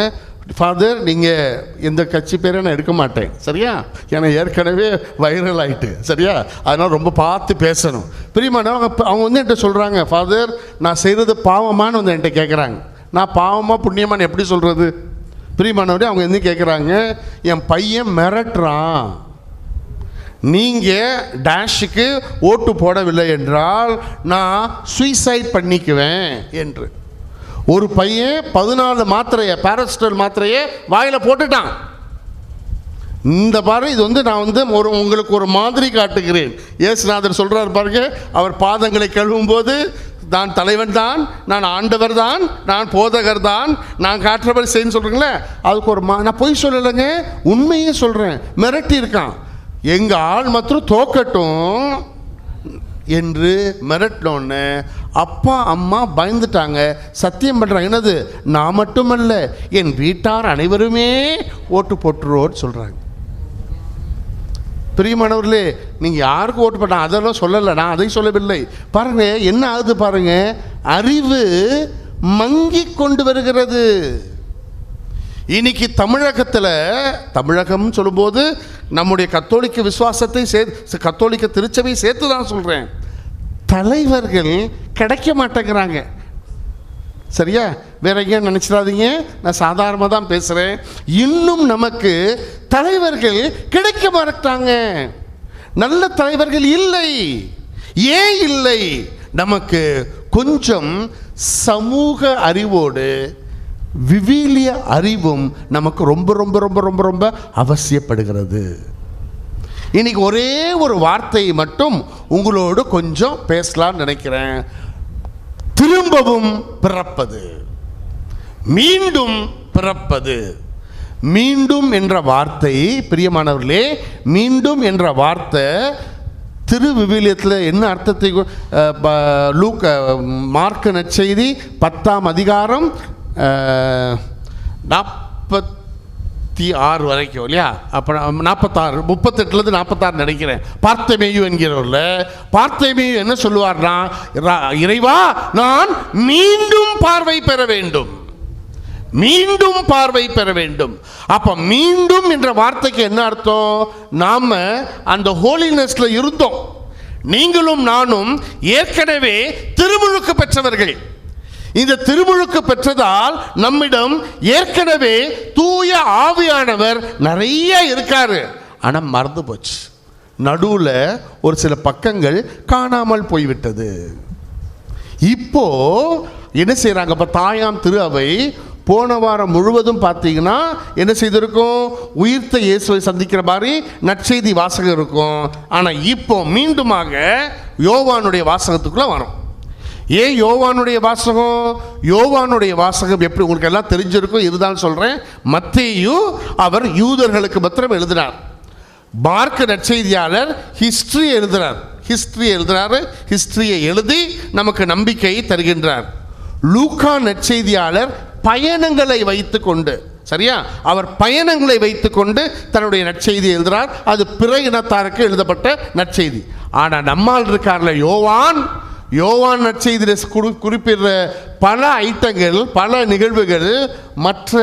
ஃபாதர் நீங்கள் எந்த கட்சி பேரை நான் எடுக்க மாட்டேன், சரியா? ஏன்னா ஏற்கனவே வைரல் ஆகிட்டு, சரியா? அதனால் ரொம்ப பார்த்து பேசணும். பிரியமானவங்க அவங்க வந்து என்கிட்ட சொல்கிறாங்க, ஃபாதர் நான் செய்கிறது பாவமானு வந்து என்கிட்ட கேட்குறாங்க. நான் பாவமாக புண்ணியமானு எப்படி சொல்கிறது? பிரியமானவரே அவங்க வந்து கேட்குறாங்க, என் பையன் மிரட்டுறான், நீங்கள் டேஷுக்கு ஓட்டு போடவில்லை என்றால் நான் சூசைட் பண்ணிக்குவேன் என்று. ஒரு பையன் 14 மாத்திரையை, பாராசிட்டமால் மாத்திரையை வாயில் போட்டுட்டான். இந்த பாரு, இது வந்து நான் வந்து உங்களுக்கு ஒரு மாதிரி காட்டுகிறேன். இயேசுநாதர் சொல்கிறார் பாருங்க, அவர் பாதங்களை கழுவும் போது நான் தலைவன் தான், நான் ஆண்டவர் தான், நான் போதகர் தான், நான் காற்றவர் செய்யன்னு சொல்கிறீங்களே, அதுக்கு ஒரு நான் பொய் சொல்லலைங்க, உண்மையே சொல்கிறேன். மிரட்டி இருக்கான், எங்கள் ஆள் மாத்திரம் தோக்கட்டும் என்று மிரட்டினோன்னு அப்பா அம்மா பயந்துட்டாங்க. சத்தியம் பண்ணுறாங்க, என்னது, நான் மட்டுமல்ல என் வீட்டார் அனைவருமே ஓட்டு போட்டுருவோன்னு சொல்கிறாங்க. பிரியமானவர்களே, நீங்கள் யாருக்கும் ஓட்டு போட்டாங்க அதெல்லாம் சொல்லலை, நான் அதை சொல்லவில்லை. பாருங்க என்ன ஆகுது பாருங்க, அறிவு மங்கி கொண்டு வருகிறது. இன்னைக்கு தமிழகம் சொல்லும்போது நம்முடைய கத்தோலிக்க விசுவாசத்தை கத்தோலிக்க திருச்சபை சேர்த்து தான் சொல்கிறேன். தலைவர்கள் கிடைக்க மாட்டேங்கிறாங்க, சரியா? வேற எங்கேயும் நினச்சிடாதீங்க, நான் சாதாரணமாக தான் பேசுகிறேன். இன்னும் நமக்கு தலைவர்கள் கிடைக்க மாட்டாங்க, நல்ல தலைவர்கள் இல்லை. ஏன் இல்லை? நமக்கு கொஞ்சம் சமூக அறிவோடு விவிலிய அறிவும் நமக்கு ரொம்ப ரொம்ப ரொம்ப ரொம்ப ரொம்ப அவசியப்படுகிறது. இன்னைக்கு ஒரே ஒரு வார்த்தையை மட்டும் உங்களோடு கொஞ்சம் பேசலாம்னு நினைக்கிறேன். திரும்பவும் பிறப்பது, மீண்டும் பிறப்பது. மீண்டும் என்ற வார்த்தை, பிரியமானவர்களே, மீண்டும் என்ற வார்த்தை திருவிவிலியத்தில் என்ன அர்த்தத்தை, மார்க்கு நற்செய்தி 10ஆம் அதிகாரம் 46 வரைக்கும் இல்லையா? அப்போ 46, 38லேருந்து 46 நினைக்கிறேன். பார்த்தேமேயு என்கிறவர்ல பார்த்தேமேயு என்ன சொல்லுவார்னா, இறைவா நான் மீண்டும் பார்வை பெற வேண்டும், மீண்டும் பார்வை பெற வேண்டும். அப்ப மீண்டும் என்ற வார்த்தைக்கு என்ன அர்த்தம்? நாம அந்த ஹோலினஸ்ல இருந்தோம், நீங்களும் நானும் ஏற்கனவே திருமுழுக்கு பெற்றவர்கள். இந்த திருமுழுக்கு பெற்றதால் நம்மிடம் ஏற்கனவே தூய ஆவியானவர் நிறைய இருக்காரு. ஆனா மறந்து போச்சு, நடுவுல ஒரு சில பக்கங்கள் காணாமல் போய்விட்டது. இப்போ என்ன செய்யறாங்க? இப்ப தாயாம் திரு அவை போன வாரம் முழுவதும் பார்த்தீங்கன்னா என்ன செய்திருக்கும்? உயிர்த்த இயேசுவை சந்திக்கிற மாதிரி நற்செய்தி வாசகம் இருக்கும். ஆனால் இப்போ மீண்டுமாக யோவானுடைய வாசகத்துக்குள்ள வரும். ஏன் யோவானுடைய வாசகம்? யோவானுடைய வாசகம் எப்படி உங்களுக்கு எல்லாம் தெரிஞ்சிருக்கும், இதுதான் சொல்கிறேன். மத்தேயு அவர் யூதர்களுக்கு மாத்திரம் எழுதினார். மார்க் நற்செய்தியாளர் ஹிஸ்டரி எழுதுகிறார். ஹிஸ்டரியை எழுதி நமக்கு நம்பிக்கையை தருகின்றார். லூக்கா நற்செய்தியாளர் பயணங்களை வைத்து கொண்டு, சரியா, அவர் பயணங்களை வைத்து கொண்டு தன்னுடைய நற்செய்தி எழுதுகிறார். அது பிற இனத்தாருக்கு எழுதப்பட்ட நற்செய்தி. ஆனால் நம்மால் இருக்கார்ல யோவான் நற்செய்தியில் குறிப்பிடுற பல ஐட்டங்கள், பல நிகழ்வுகள் மற்ற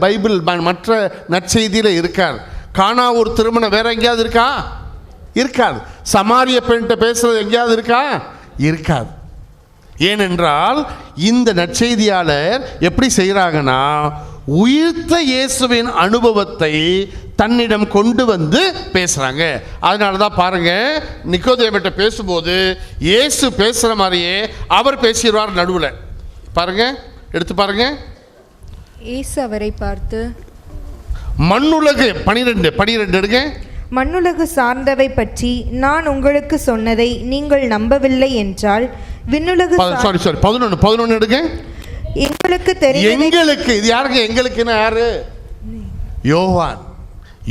பைபிள் மற்ற நற்செய்தியில் இருக்கார். காணா ஒரு திருமணம் வேற எங்கேயாவது இருக்கா? இருக்காது. சமாரிய பெண்கிட்ட பேசுறது எங்கேயாவது இருக்கா? இருக்காது. ஏனென்றால் இந்த நற்செய்தியாளர் எப்படி செய்கிறாங்கன்னா, உயிர்த்த இயேசுவின் அனுபவத்தை தன்னிடம் கொண்டு வந்து பேசுகிறாங்க. அதனால தான் பாருங்க, நிக்கோதேமிட்ட பேசும்போது இயேசு பேசுகிற மாதிரியே அவர் பேசிடுவார். நடுவில் பாருங்க, எடுத்து பாருங்க. இயேசு அவரை பார்த்து, மண்ணுலகு 12 எடுங்க. மண்ணுலகு சார்ந்தவை பற்றி நான் உங்களுக்கு சொன்னதை நீங்கள் நம்பவில்லை என்றால் விண்ணுலகு 11 எடுங்க. எங்களுக்கு தெரியும். எங்களுக்கு, இது யாருக்கு? எங்களுக்குன்னா யாரு?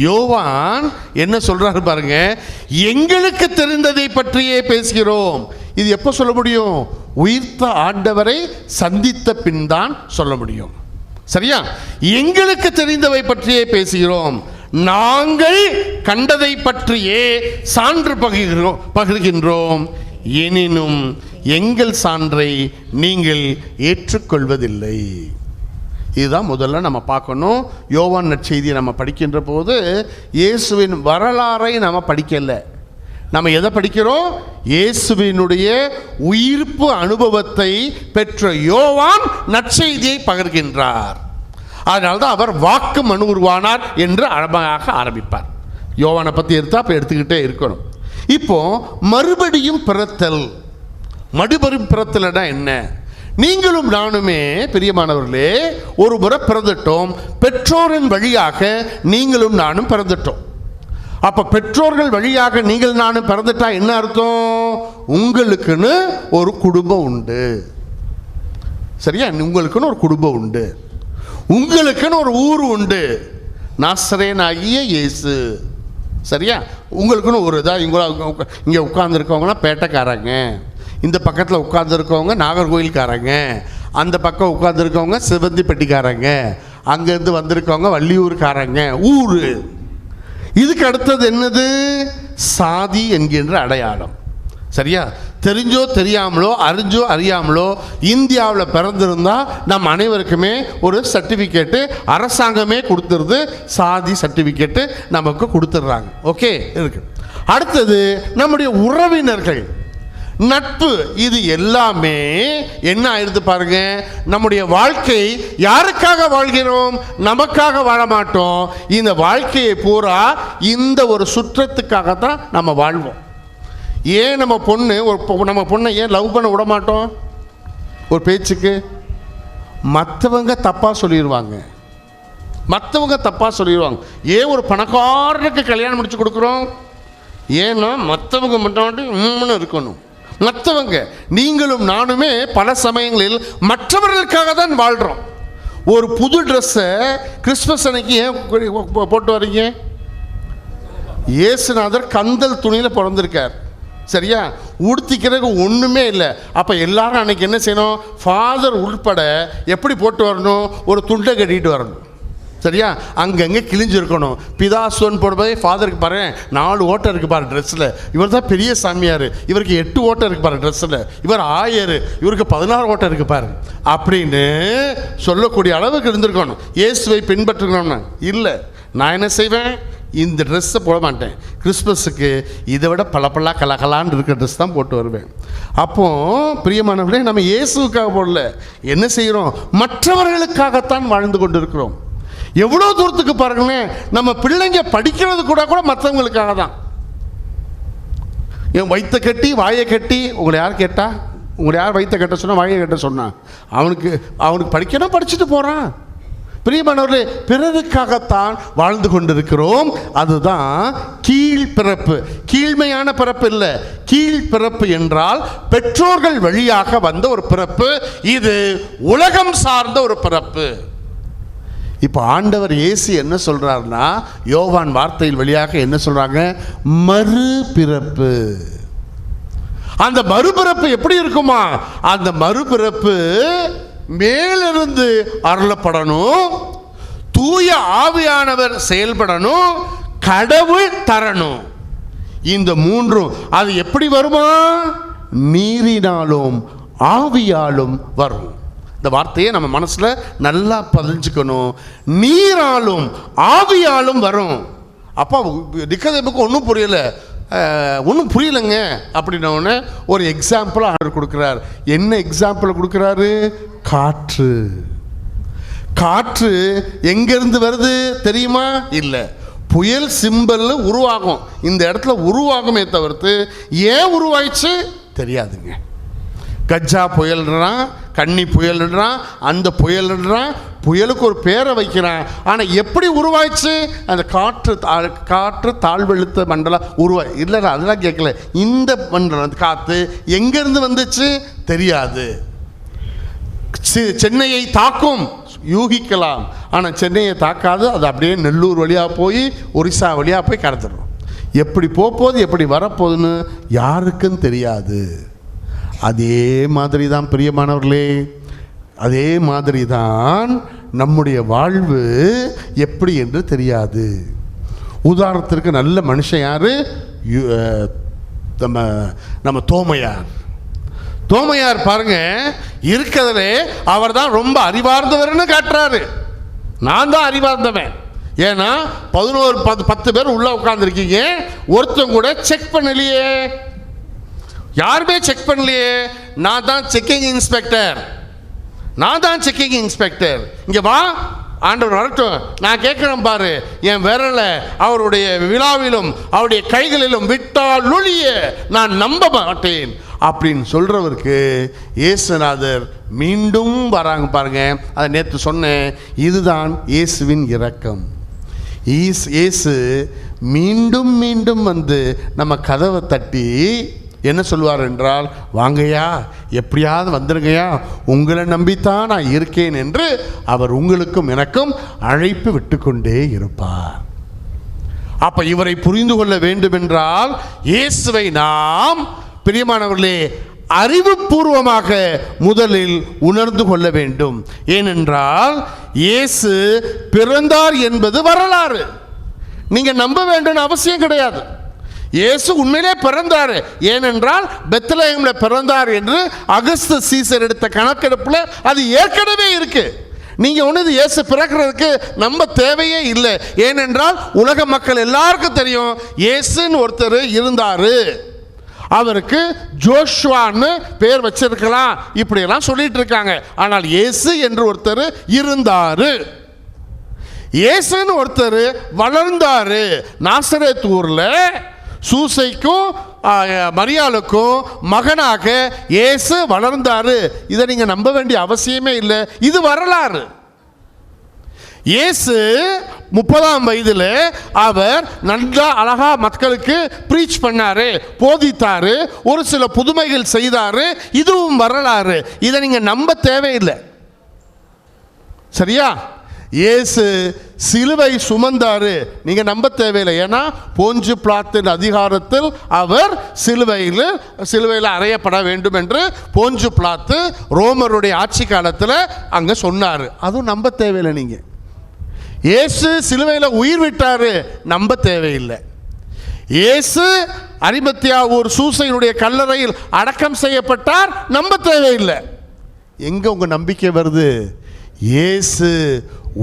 யோவான் என்ன சொல்றாரு பாருங்க, எங்களுக்கு தெரிந்ததை பற்றியே பேசுகிறோம். இது எப்போ சொல்ல முடியும்? உயிர்த்த ஆண்டவரை சந்தித்த பின் தான் சொல்ல முடியும், சரியா? எங்களுக்கு தெரிந்தவை பற்றியே பேசுகிறோம். நாங்கள் கண்டதை பற்றியே சான்று பகிர்கின்றோம், எனினும் எங்கள் சான்றை நீங்கள் ஏற்றுக்கொள்வதில்லை. இதுதான் முதல்ல நம்ம பார்க்கணும். யோவான் நற்செய்தியை நம்ம படிக்கின்ற போது இயேசுவின் வரலாறை நம்ம படிக்கலை. நம்ம எதை படிக்கிறோம்? இயேசுவினுடைய உயிர்ப்பு அனுபவத்தை பெற்ற யோவான் நற்செய்தியை பகிர்கின்றார். அதனால்தான் அவர் வாக்கு மனு உருவானார் என்று அழகாக ஆரம்பிப்பார். யோவானை பற்றி எடுத்தா அப்போ எடுத்துக்கிட்டே இருக்கணும். இப்போ மறுபடியும் பிறத்தல், மறுபடியும் பிறத்தல்னா என்ன? நீங்களும் நானுமே பிரியமானவர்களே ஒரு முறை பிறந்துட்டோம். பெற்றோரின் வழியாக நீங்களும் நானும் பிறந்துட்டோம். அப்போ பெற்றோர்கள் வழியாக நீங்கள் நானும் பிறந்துட்டா என்ன அர்த்தம்? உங்களுக்குன்னு ஒரு குடும்பம் உண்டு. சரியா? உங்களுக்குன்னு ஒரு குடும்பம் உண்டு, உங்களுக்குன்னு ஒரு ஊர் உண்டு, நாசரேனாகிய இயேசு. சரியா? உங்களுக்குன்னு ஒரு இதாக இங்கே உட்கார்ந்துருக்கவங்களாம் பேட்டைக்காரங்க, இந்த பக்கத்தில் உட்கார்ந்துருக்கவங்க நாகர்கோயில்காரங்க, அந்த பக்கம் உட்கார்ந்துருக்கவங்க சிவந்திப்பட்டிக்காரங்க, அங்கேருந்து வந்திருக்கவங்க வள்ளியூர்காரங்க. ஊர். இதுக்கு அடுத்தது என்னது? சாதி என்கின்ற அடையாளம். சரியா? தெரிஞ்சோ தெரியாமலோ அறிஞ்சோ அறியாமலோ இந்தியாவில் பிறந்திருந்தா நம் அனைவருக்குமே ஒரு சர்டிஃபிகேட்டு அரசாங்கமே கொடுத்துருது. சாதி சர்டிஃபிகேட்டு நமக்கு கொடுத்துட்றாங்க. ஓகே, இருக்கு. அடுத்தது நம்முடைய உறவினர்கள், நட்பு. இது எல்லாமே என்ன ஆயிடுது பாருங்க. நம்முடைய வாழ்க்கை யாருக்காக வாழ்கிறோம்? நமக்காக வாழ மாட்டோம். இந்த வாழ்க்கையை பூரா இந்த ஒரு சுற்றத்துக்காகத்தான் நம்ம வாழ்வோம். ஏன் நம்ம பொண்ணை ஏன் லவ் பண்ண விட மாட்டோம்? ஒரு பேச்சுக்கு மற்றவங்க தப்பாக சொல்லிடுவாங்க, மற்றவங்க தப்பாக சொல்லிடுவாங்க. ஏன் ஒரு பணக்காரனுக்கு கல்யாணம் முடிச்சு கொடுக்குறோம்? ஏன்னா மற்றவங்க மட்டும் இருக்கணும். மற்றவங்க, நீங்களும் நானுமே பல சமயங்களில் மற்றவர்களுக்காக தான் வாழ்கிறோம். ஒரு புது ட்ரெஸ்ஸை கிறிஸ்மஸ் அன்னைக்கு ஏன் போட்டு வரீங்க? இயேசுநாதர் கந்தல் துணியில் பிறந்திருக்கார். சரியா? உடுத்திக்கிறதுக்கு ஒன்றுமே இல்லை. அப்போ எல்லாரும் அன்னைக்கு என்ன செய்யணும்? ஃபாதர் உட்பட எப்படி போட்டு வரணும்? ஒரு துண்டை கட்டிட்டு வரணும். சரியா? அங்கங்கே கிழிஞ்சிருக்கணும். பிதாசுவன் போடும்போதே ஃபாதருக்கு பாரு 4 ஓட்டை இருக்குது பாரு ட்ரெஸ்ஸில். இவர் தான் பெரிய சாமியார், இவருக்கு 8 ஓட்டை இருக்குது பாரு ட்ரெஸ்ஸில். இவர் ஆயர், இவருக்கு 16 ஓட்டை இருக்குது பாரு அப்படின்னு சொல்லக்கூடிய அளவுக்கு இருந்திருக்கணும். இயேசுவை பின்பற்றுக்கணும்னா இல்லை. நான் என்ன செய்வேன்? இந்த ட்ரெஸ்ஸை போட மாட்டேன். கிறிஸ்மஸுக்கு இதை விட பல கலகலான்னு இருக்கிற ட்ரெஸ் தான் போட்டு வருவேன். அப்போது பிரியமானவர்களே, நம்ம இயேசுக்காக போடல. என்ன செய்கிறோம்? மற்றவர்களுக்காகத்தான் வாழ்ந்து கொண்டு இருக்கிறோம். எவ்வளோ தூரத்துக்கு பாருங்களேன், நம்ம பிள்ளைங்க படிக்கிறது கூட மற்றவங்களுக்காக தான். என் வயிற்ற கட்டி வாயை கட்டி, உங்களை யார் கேட்டா? உங்களை யார் வயிற்ற கட்ட சொன்னால் வாயை கட்ட சொன்னான்? அவனுக்கு படிக்கணும், படிச்சுட்டு போகிறான். பிரியமானவர்களே, பிறருக்காகத்தான் வாழ்ந்து கொண்டிருக்கிறோம். அதுதான் கீழ்பிறப்பு. கீழ்மையான பிறப்பு இல்லை, கீழ்பிறப்பு என்றால் பெற்றோர்கள் வழியாக வந்த ஒரு பிறப்பு. இது உலகம் சார்ந்த ஒரு பிறப்பு. இப்போ ஆண்டவர் இயேசு என்ன சொல்றாருன்னா, யோவான் வார்த்தையில் வழியாக என்ன சொல்றாங்க? மறுபிறப்பு. அந்த மறுபிறப்பு எப்படி இருக்குமா? அந்த மறுபிறப்பு மேலிருந்து அருளப்படணும், தூய ஆவியானவர் செயல்படணும், கடவுள் தரணும். இந்த மூன்றும் அது எப்படி வருமா? நீரினாலும் ஆவியாலும் வரும். இந்த வார்த்தையை நம்ம மனசில் நல்லா பதிஞ்சுக்கணும். நீராலும் ஆவியாலும் வரும். அப்போ நிக்கதேமுக்கு ஒன்றும் புரியலை, ஒன்றும் புரியலைங்க அப்படின்னோடனே ஒரு எக்ஸாம்பிள் ஆர்டர் கொடுக்குறார். என்ன எக்ஸாம்பிள் கொடுக்குறாரு? காற்று. காற்று எங்கேருந்து வருது தெரியுமா? இல்லை, புயல் சிம்பல் உருவாகும், இந்த இடத்துல உருவாகுமே தவிர்த்து ஏன் உருவாயிச்சு தெரியாதுங்க. கஜா புயல்ன்றான், கன்னி புயல்ன்றான், அந்த புயல்ன்றான், புயலுக்கு ஒரு பேரை வைக்கிறான். ஆனால் எப்படி உருவாயிச்சு? அந்த காற்று தாழ்வெழுத்த மண்டலம் இல்லை, அதெல்லாம் கேட்கல. இந்த மண்டலம் காற்று எங்கேருந்து வந்துச்சு தெரியாது. சென்னையை தாக்கும் யூகிக்கலாம், ஆனால் சென்னையை தாக்காது. அது அப்படியே நெல்லூர் வழியாக போய் ஒரிசா வழியாக போய் கடந்துடும். எப்படி போகுது, எப்படி வரப்போகுதுன்னு யாருக்கும் தெரியாது. அதே மாதிரி தான் பிரியமானவர்களே, அதே மாதிரி தான் நம்முடைய வாழ்வு எப்படி என்று தெரியாது. உதாரணத்திற்கு நல்ல மனுஷன் யாரு? நம்ம தோமையார் பாருங்க, இருக்கிறதுல அவர் தான் ரொம்ப அறிவார்ந்தவர்னு காட்டுறாரு. நான் தான் அறிவார்ந்தவன். ஏன்னா 10 பேர் உள்ள உட்கார்ந்துருக்கீங்க, ஒருத்தன் கூட செக் பண்ணலையே, யாருமே செக் பண்ணலையே. நான் தான் செக்கிங் இன்ஸ்பெக்டர். இங்க வா, ஆண்டவர் வரட்டும், நான் கேட்கிறேன் பாரு, என் விரலை அவருடைய விழாவிலும் அவருடைய கைகளிலும் விட்டால் ஒழிய நான் நம்ப மாட்டேன் அப்படின்னு சொல்றவருக்கு இயேசுநாதர் மீண்டும் வராங்க பாருங்க. அதை நேற்று சொன்னேன், இதுதான் இயேசுவின் இரக்கம். இயேசு மீண்டும் மீண்டும் வந்து நம்ம கதவை தட்டி என்ன சொல்வார் என்றால், வாங்கய்யா, எப்படியாவது வந்துருங்கய்யா, உங்களை நம்பித்தான் நான் இருக்கேன் என்று அவர் உங்களுக்கும் எனக்கும் அழைப்பு விட்டுக்கொண்டே இருப்பார். அப்ப இவரை புரிந்து கொள்ள வேண்டும் என்றால் இயேசுவை நாம் பிரியமானவர்களே அறிவுபூர்வமாக முதலில் உணர்ந்து கொள்ள வேண்டும். ஏனென்றால் இயேசு பிறந்தார் என்பது வரலாறு, நீங்க நம்ப வேண்டும் அவசியம் கிடையாது. இயேசு உண்மையிலே பிறந்தார். ஏனென்றால் பெத்லகேம்ல பிறந்தார் என்று அகஸ்து சீசர் எடுத்த கணக்கெடுப்புல அது ஏற்கனவே இருக்கு. நீங்க ஒன்று இயேசு பிறக்கிறதுக்கு நம்ம தேவையே இல்லை. ஏனென்றால் உலக மக்கள் எல்லாருக்கும் தெரியும் இயேசுன்னு ஒருத்தர் இருந்தாரு, அவருக்கு ஜோஷுவான்னு பேர் வச்சிருக்கலாம், இப்படியெல்லாம் சொல்லிட்டு இருக்காங்க. ஆனால் இயேசு என்று ஒருத்தர் இருந்தாரு, இயேசுன்னு ஒருத்தர் வளர்ந்தாரு. நாசரேத் ஊர்ல சூசைக்கும் மரியாளுக்கும் மகனாக இயேசு வளர்ந்தாரு. இதை நீங்க நம்ப வேண்டிய அவசியமே இல்லை, இது வரலாறு. இயேசு 30ஆம் வயதில் அவர் நல்லா அழகா மக்களுக்கு பிரீச் பண்ணாரு, போதித்தாரு, ஒரு சில புதுமைகள் செய்தாரு, இதுவும் வரலாறு. இதை நீங்க நம்ப தேவையில்லை, சரியா? இயேசு சிலுவை சுமந்தாரு, நீங்க நம்ப தேவையில்லை. ஏன்னா போஞ்சு பிலாத்தின் அதிகாரத்தில் அவர் சிலுவையில் அறையப்பட வேண்டும் என்று போஞ்சு பிலாத்து ரோமருடைய ஆட்சி காலத்தில் அங்க சொன்னாரு, அதுவும் நம்ப தேவையில்லை. நீங்க இயேசு சிலுவையில் உயிர் விட்டாரு, நம்ப தேவையில்லை. இயேசு அரிமத்தியா ஒரு சூசையினுடைய கல்லறையில் அடக்கம் செய்யப்பட்டார், நம்ப தேவையில்லை. எங்க உங்க நம்பிக்கை வருது? இயேசு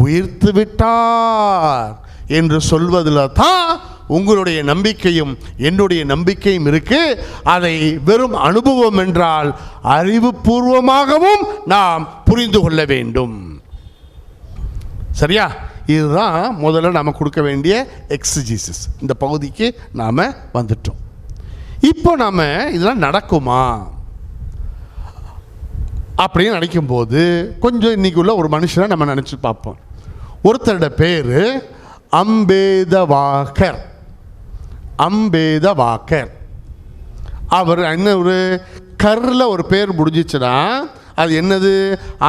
உயிர்த்து விட்டார் என்று சொல்வதில் தான் உங்களுடைய நம்பிக்கையும் என்னுடைய நம்பிக்கையும் இருக்கு. அதை வெறும் அனுபவம் என்றால் அறிவுபூர்வமாகவும் நாம் புரிந்து கொள்ள வேண்டும், சரியா? இதுதான் முதல்ல நாம் கொடுக்க வேண்டிய எக்ஸிஜிசிஸ். இந்த பகுதிக்கு நாம் வந்துட்டோம். இப்போ நாம் இதெல்லாம் நடக்குமா அப்படின்னு நினைக்கும்போது கொஞ்சம் இன்னைக்கு உள்ள ஒரு மனுஷனை நம்ம நினச்சி பார்ப்போம். ஒருத்தரோட பேர் அம்பேதவாக்கர். அவர் என்ன, ஒரு கரில் ஒரு பேர் முடிஞ்சிச்சுன்னா அது என்னது?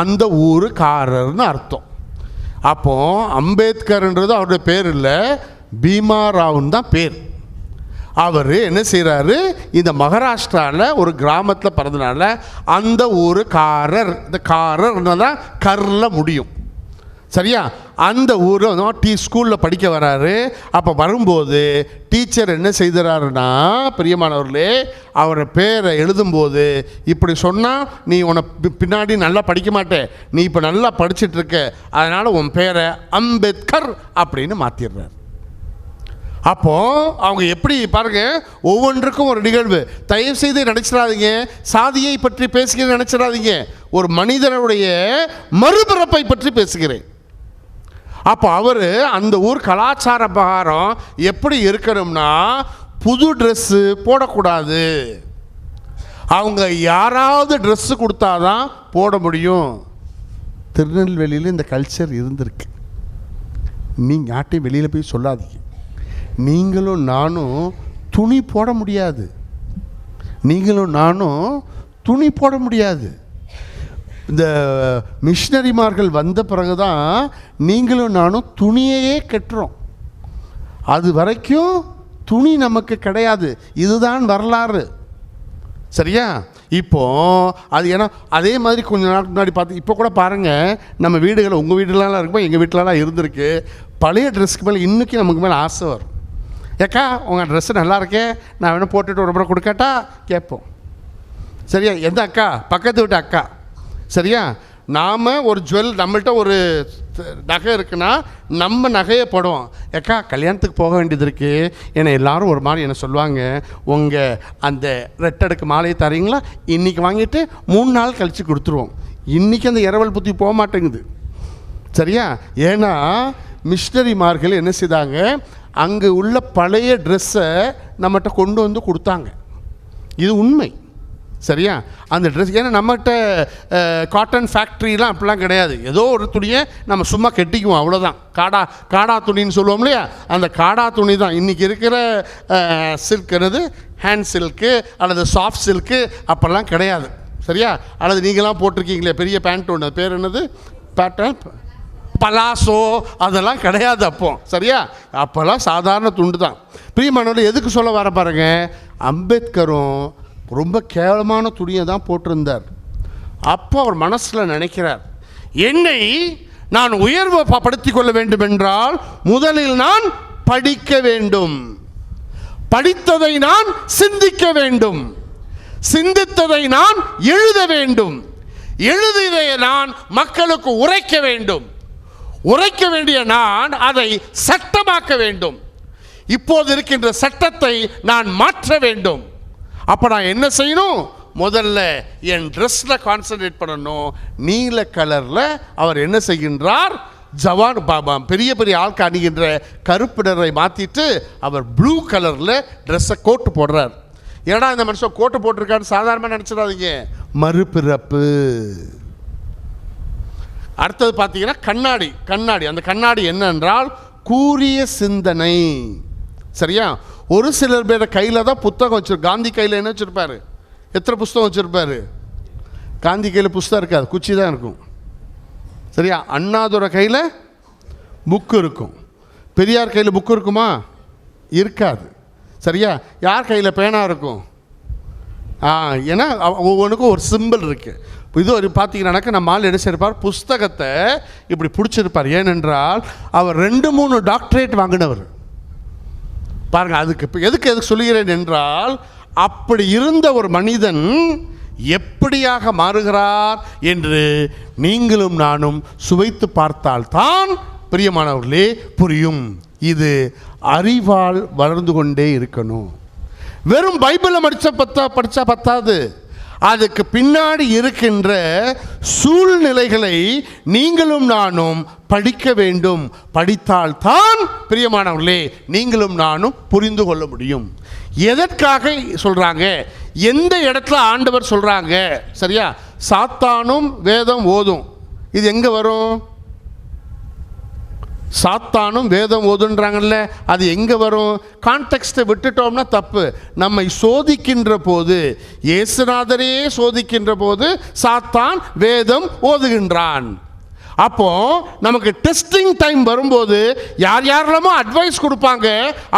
அந்த ஊருக்காரர்னு அர்த்தம். அப்போ அம்பேத்கர்ன்றது அவருடைய பேர் இல்லை, பீமாராவுன்னு தான் பேர். அவர் என்ன செய்கிறாரு, இந்த மகாராஷ்டிராவில் ஒரு கிராமத்தில் பிறந்தனால அந்த ஊருக்காரர், இந்த காரர்னா தான் கரில் முடியும், சரியா? அந்த ஊரில் ஸ்கூலில் படிக்க வராரு. அப்போ வரும்போது டீச்சர் என்ன செய்கிறாருன்னா, பிரியமானவர்களே, அவரை பேரை எழுதும்போது இப்படி சொன்னால், நீ உன்னை பின்னாடி நல்லா படிக்க மாட்டே, நீ இப்போ நல்லா படிச்சுட்டு இருக்க, அதனால் உன் பேரை அம்பேத்கர் அப்படின்னு மாற்றிடுறார். அப்போ அவங்க எப்படி பாருங்க, ஒவ்வொன்றுக்கும் ஒரு நிகழ்வு. தயவு செய்து நினைச்சிடாதீங்க, சாதியை பற்றி பேசுகிறேன் நினைச்சிடாதீங்க, ஒரு மனிதனுடைய மறுபிறப்பை பற்றி பேசுகிறேன். அப்போ அவர் அந்த ஊர் கலாச்சார பிரகாரம் எப்படி இருக்கணும்னா, புது ட்ரெஸ்ஸு போடக்கூடாது, அவங்க யாராவது ட்ரெஸ்ஸு கொடுத்தாதான் போட முடியும். திருநெல்வேலியில் இந்த கல்ச்சர் இருந்திருக்கு, நீங்கள் யார்ட்டையும் வெளியில் போய் சொல்லாதீங்க. நீங்களும் நானும் துணி போட முடியாது, இந்த மிஷினரிமார்கள் வந்த பிறகுதான் நீங்களும் நானும் துணியையே கட்டுறோம். அது வரைக்கும் துணி நமக்கு கிடையாது. இதுதான் வரலாறு, சரியா? இப்போ அது ஏன்னா அதே மாதிரி கொஞ்ச நாளுக்கு முன்னாடி பார்த்து இப்போ கூட பாருங்கள், நம்ம வீடுகளில், உங்கள் வீடுலலாம் இருக்கும்போது எங்கள் வீட்டிலலாம் இருந்திருக்கு, பழைய ட்ரெஸ்க்கு மேலே இன்றைக்கி நமக்கு மேலே ஆசை வரும். ஏக்கா உங்கள் ட்ரெஸ்ஸு நல்லா இருக்கே, நான் வேணும் போட்டுட்டு ஒரு முறை கொடுக்கட்டா கேட்போம். சரியா? எந்த அக்கா? பக்கத்து வீட்டு அக்கா. சரியா? நாம் ஒரு நம்மள்கிட்ட ஒரு நகை இருக்குன்னா நம்ம நகையை போடுவோம். ஏக்கா கல்யாணத்துக்கு போக வேண்டியது இருக்குது, என்னை எல்லோரும் ஒரு மாதிரி என்ன சொல்லுவாங்க, உங்கள் அந்த ரெட்டடுக்கு மாலையை தரீங்களா, இன்றைக்கி வாங்கிட்டு 3 நாள் கழித்து கொடுத்துருவோம். இன்றைக்கி அந்த இரவல் புத்தி போக மாட்டேங்குது. சரியா? ஏன்னா மிஷினரிமார்கள் என்ன செய்தாங்க, அங்கே உள்ள பழைய ட்ரெஸ்ஸை நம்மகிட்ட கொண்டு வந்து கொடுத்தாங்க. இது உண்மை. சரியா? அந்த ட்ரெஸ், ஏன்னா நம்மகிட்ட காட்டன் ஃபேக்ட்ரிலாம் அப்படிலாம் கிடையாது. ஏதோ ஒரு துணியை நம்ம சும்மா கெட்டிக்குவோம், அவ்வளோதான். காடா துணின்னு சொல்லுவோம் இல்லையா, அந்த காடா துணி தான். இன்றைக்கி இருக்கிற சில்க்கிறது ஹேண்ட் சில்க்கு அல்லது சாஃப்ட் சில்க்கு அப்போல்லாம் கிடையாது. சரியா? அல்லது நீங்களாம் போட்டிருக்கீங்களே பெரிய பேண்ட் ஒன்று, பேர் என்னது, பேட்டன் பலாசோ, அதெல்லாம் கிடையாது அப்போ. சரியா? அப்போல்லாம் சாதாரண துண்டு தான். பிரியமானவர்களே, எதுக்கு சொல்ல வர பாருங்க, அம்பேத்கரும் ரொம்ப கேவலமான துணியை தான் போட்டிருந்தார். அப்போ அவர் மனசில் நினைக்கிறார், என்னை நான் உயர்வு படுத்திக் கொள்ள வேண்டும் என்றால் முதலில் நான் படிக்க வேண்டும், படித்ததை நான் சிந்திக்க வேண்டும், சிந்தித்ததை நான் எழுத வேண்டும், எழுதியதை நான் மக்களுக்கு உரைக்க வேண்டும், உரைக்க வேண்டிய நான் அதை சட்டமாக்க வேண்டும், இப்போது இருக்கின்ற சட்டத்தை நான் மாற்ற வேண்டும். அப்போ நான் என்ன செய்யணும், முதல்ல என் ட்ரெஸ்ஸில் கான்சன்ட்ரேட் பண்ணணும். நீல கலரில் அவர் என்ன செய்கின்றார், ஜவான் பெரிய பெரிய ஆட்கள் அணிகின்ற கருப்பு நிறத்தை மாற்றிட்டு அவர் ப்ளூ கலரில் ட்ரெஸ்ஸை கோட்டு போடுறார். ஏன்னா இந்த மனுஷன் கோட்டு போட்டிருக்காரு சாதாரணமாக நினச்சிடாதீங்க, மறுபிறப்பு. அடுத்தது பார்த்தீங்கன்னா கண்ணாடி. அந்த கண்ணாடி என்னென்றால் கூரிய சிந்தனை. சரியா? ஒரு சிலர் பேர் கையில் தான் புத்தகம் வச்சிருப்பார். காந்தி கையில் என்ன வச்சுருப்பார், எத்தனை புஸ்தகம் வச்சுருப்பார்? காந்தி கையில் புஸ்தகம் இருக்காது, குச்சி தான் இருக்கும். சரியா? அண்ணாதுரை கையில் புக்கு இருக்கும். பெரியார் கையில் புக்கு இருக்குமா? இருக்காது. சரியா? யார் கையில் பேனா இருக்கும்? ஏன்னா ஒவ்வொன்றுக்கும் ஒரு சிம்பிள் இருக்குது. இது ஒரு பார்த்தீங்கன்னாக்க நம்ம ஆள் என்ன செய்யிருப்பார், புஸ்தகத்தை இப்படி பிடிச்சிருப்பார். ஏனென்றால் அவர் 2-3 டாக்டரேட் வாங்கினவர். பாருங்கள், அதுக்கு இப்போ எதுக்கு சொல்லுகிறேன் என்றால், அப்படி இருந்த ஒரு மனிதன் எப்படியாக மாறுகிறார் என்று நீங்களும் நானும் சுவைத்து பார்த்தால்தான் பிரியமானவர்களே புரியும். இது அறிவால் வளர்ந்து கொண்டே இருக்கணும். வெறும் பைபிளை படித்தா பத்தாது, அதுக்கு பின்னாடி இருக்கின்ற சூழ்நிலைகளை நீங்களும் நானும் படிக்க வேண்டும். படித்தால்தான் பிரியமானவர்களே நீங்களும் நானும் புரிந்து கொள்ள முடியும். எதற்காக சொல்றாங்க, எந்த இடத்துல ஆண்டவர் சொல்றாங்க? சரியா? சாத்தானும் வேதம் ஓதும், இது எங்க வரும்? சாத்தானும் வேதம் ஓதுன்றாங்கல்ல, அது எங்கே வரும்? கான்டெக்ஸ்ட்டை விட்டுட்டோம்னா தப்பு. நம்மை சோதிக்கின்ற போது, இயேசுநாதரே சோதிக்கின்ற போது சாத்தான் வேதம் ஓதுகின்றான். அப்போ நமக்கு டெஸ்டிங் டைம் வரும்போது யார் யாரெல்லாமோ அட்வைஸ் கொடுப்பாங்க.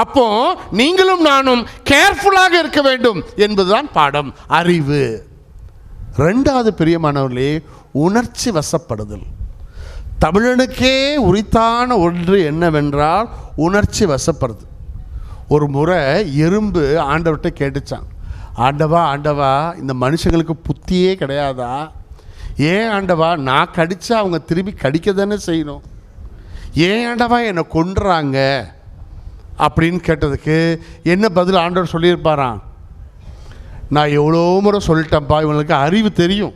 அப்போ நீங்களும் நானும் கேர்ஃபுல்லாக இருக்க வேண்டும் என்பதுதான் பாடம், அறிவு. 2வது பிரியமானவர்களே, உணர்ச்சி வசப்படுதல். தமிழனுக்கே உரித்தான ஒன்று என்னவென்றால் உணர்ச்சி வசப்படுது. ஒரு முறை எறும்பு ஆண்டவர்கிட்ட கேட்டுச்சான், ஆண்டவா இந்த மனுஷங்களுக்கு புத்தியே கிடையாதா? ஏன் ஆண்டவா நான் கடித்தா அவங்க திரும்பி கடிக்க தானே செய்யணும், ஏன் ஆண்டவா என்னை கொன்றாங்க அப்படின்னு கேட்டதுக்கு என்ன பதில் ஆண்டவர் சொல்லியிருப்பாராம், நான் எவ்வளோ முறை சொல்லிட்டேன்ப்பா, இவங்களுக்கு அறிவு தெரியும்,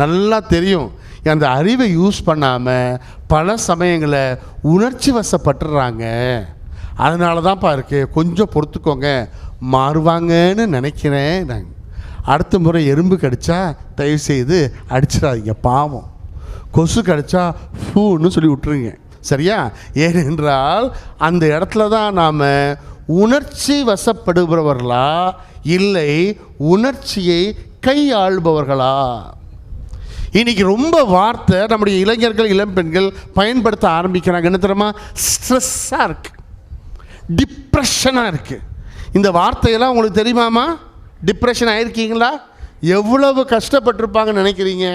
நல்லா தெரியும், அந்த அறிவை யூஸ் பண்ணாமல் பல சமயங்களில் உணர்ச்சி வசப்பட்டுறாங்க, அதனால தான்ப்பா இருக்கு, கொஞ்சம் பொறுத்துக்கோங்க, மாறுவாங்கன்னு நினைக்கிறேன். நான் அடுத்த முறை எறும்பு கடித்தா தயவுசெய்து அடிச்சிடாதீங்க, பாவம். கொசு கடித்தா ஃபூன்னு சொல்லி விட்டுருங்க. சரியா? ஏனென்றால் அந்த இடத்துல தான் நாம் உணர்ச்சி வசப்படுபவர்களா இல்லை உணர்ச்சியை கையாள்பவர்களா? இன்னைக்கு ரொம்ப வார்த்தை நம்முடைய இளைஞர்கள் இளம்பெண்கள் பயன்படுத்த ஆரம்பிக்கிறாங்க. என்ன தெரியுமா? ஸ்ட்ரெஸ்ஸாக இருக்கு, டிப்ரெஷனாக இருக்குது. இந்த வார்த்தையெல்லாம் உங்களுக்கு தெரியுமாமா? டிப்ரெஷன் ஆகிருக்கீங்களா? எவ்வளவு கஷ்டப்பட்டிருப்பாங்கன்னு நினைக்கிறீங்க?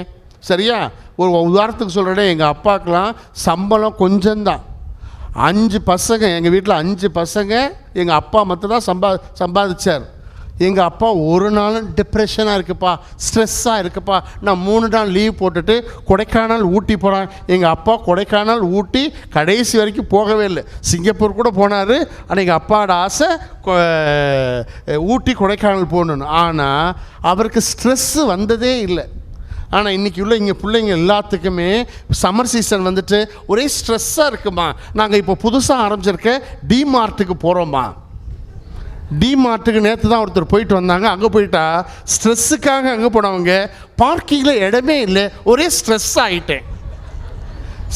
சரியா? ஒரு உதாரணத்துக்கு சொல்கிறேன், எங்கள் அப்பாவுக்கெலாம் சம்பளம் கொஞ்சம்தான், 5 பசங்க, எங்கள் வீட்டில் 5 பசங்க, எங்கள் அப்பா மட்டும் தான் சம்பாதிச்சார். எங்கள் அப்பா ஒரு நாளும் டிப்ரெஷனாக இருக்குப்பா, ஸ்ட்ரெஸ்ஸாக இருக்குப்பா, நான் 3 நாள் லீவ் போட்டுட்டு கொடைக்கானல் ஊட்டி போகிறேன். எங்கள் அப்பா கொடைக்கானல் ஊட்டி கடைசி வரைக்கும் போகவே இல்லை. சிங்கப்பூர் கூட போனார். ஆனால் எங்கள் அப்பாவோட ஆசை ஊட்டி கொடைக்கானல் போகணுன்னு. ஆனால் அவருக்கு ஸ்ட்ரெஸ்ஸு வந்ததே இல்லை. ஆனால் இன்றைக்கி உள்ள இங்கே பிள்ளைங்க எல்லாத்துக்குமே சம்மர் சீசன் வந்துட்டு ஒரே ஸ்ட்ரெஸ்ஸாக இருக்குமா. நாங்கள் இப்போ புதுசாக ஆரம்பிச்சிருக்க டிமார்ட்டுக்கு போகிறோம்மா. டிமார்ட்டுக்கு நேற்று தான் ஒருத்தர் போயிட்டு வந்தாங்க. அங்கே போயிட்டா ஸ்ட்ரெஸ்ஸுக்காக அங்கே போனவங்க பார்க்கிங்கில் இடமே இல்லை, ஒரே ஸ்ட்ரெஸ் ஆகிட்டேன்.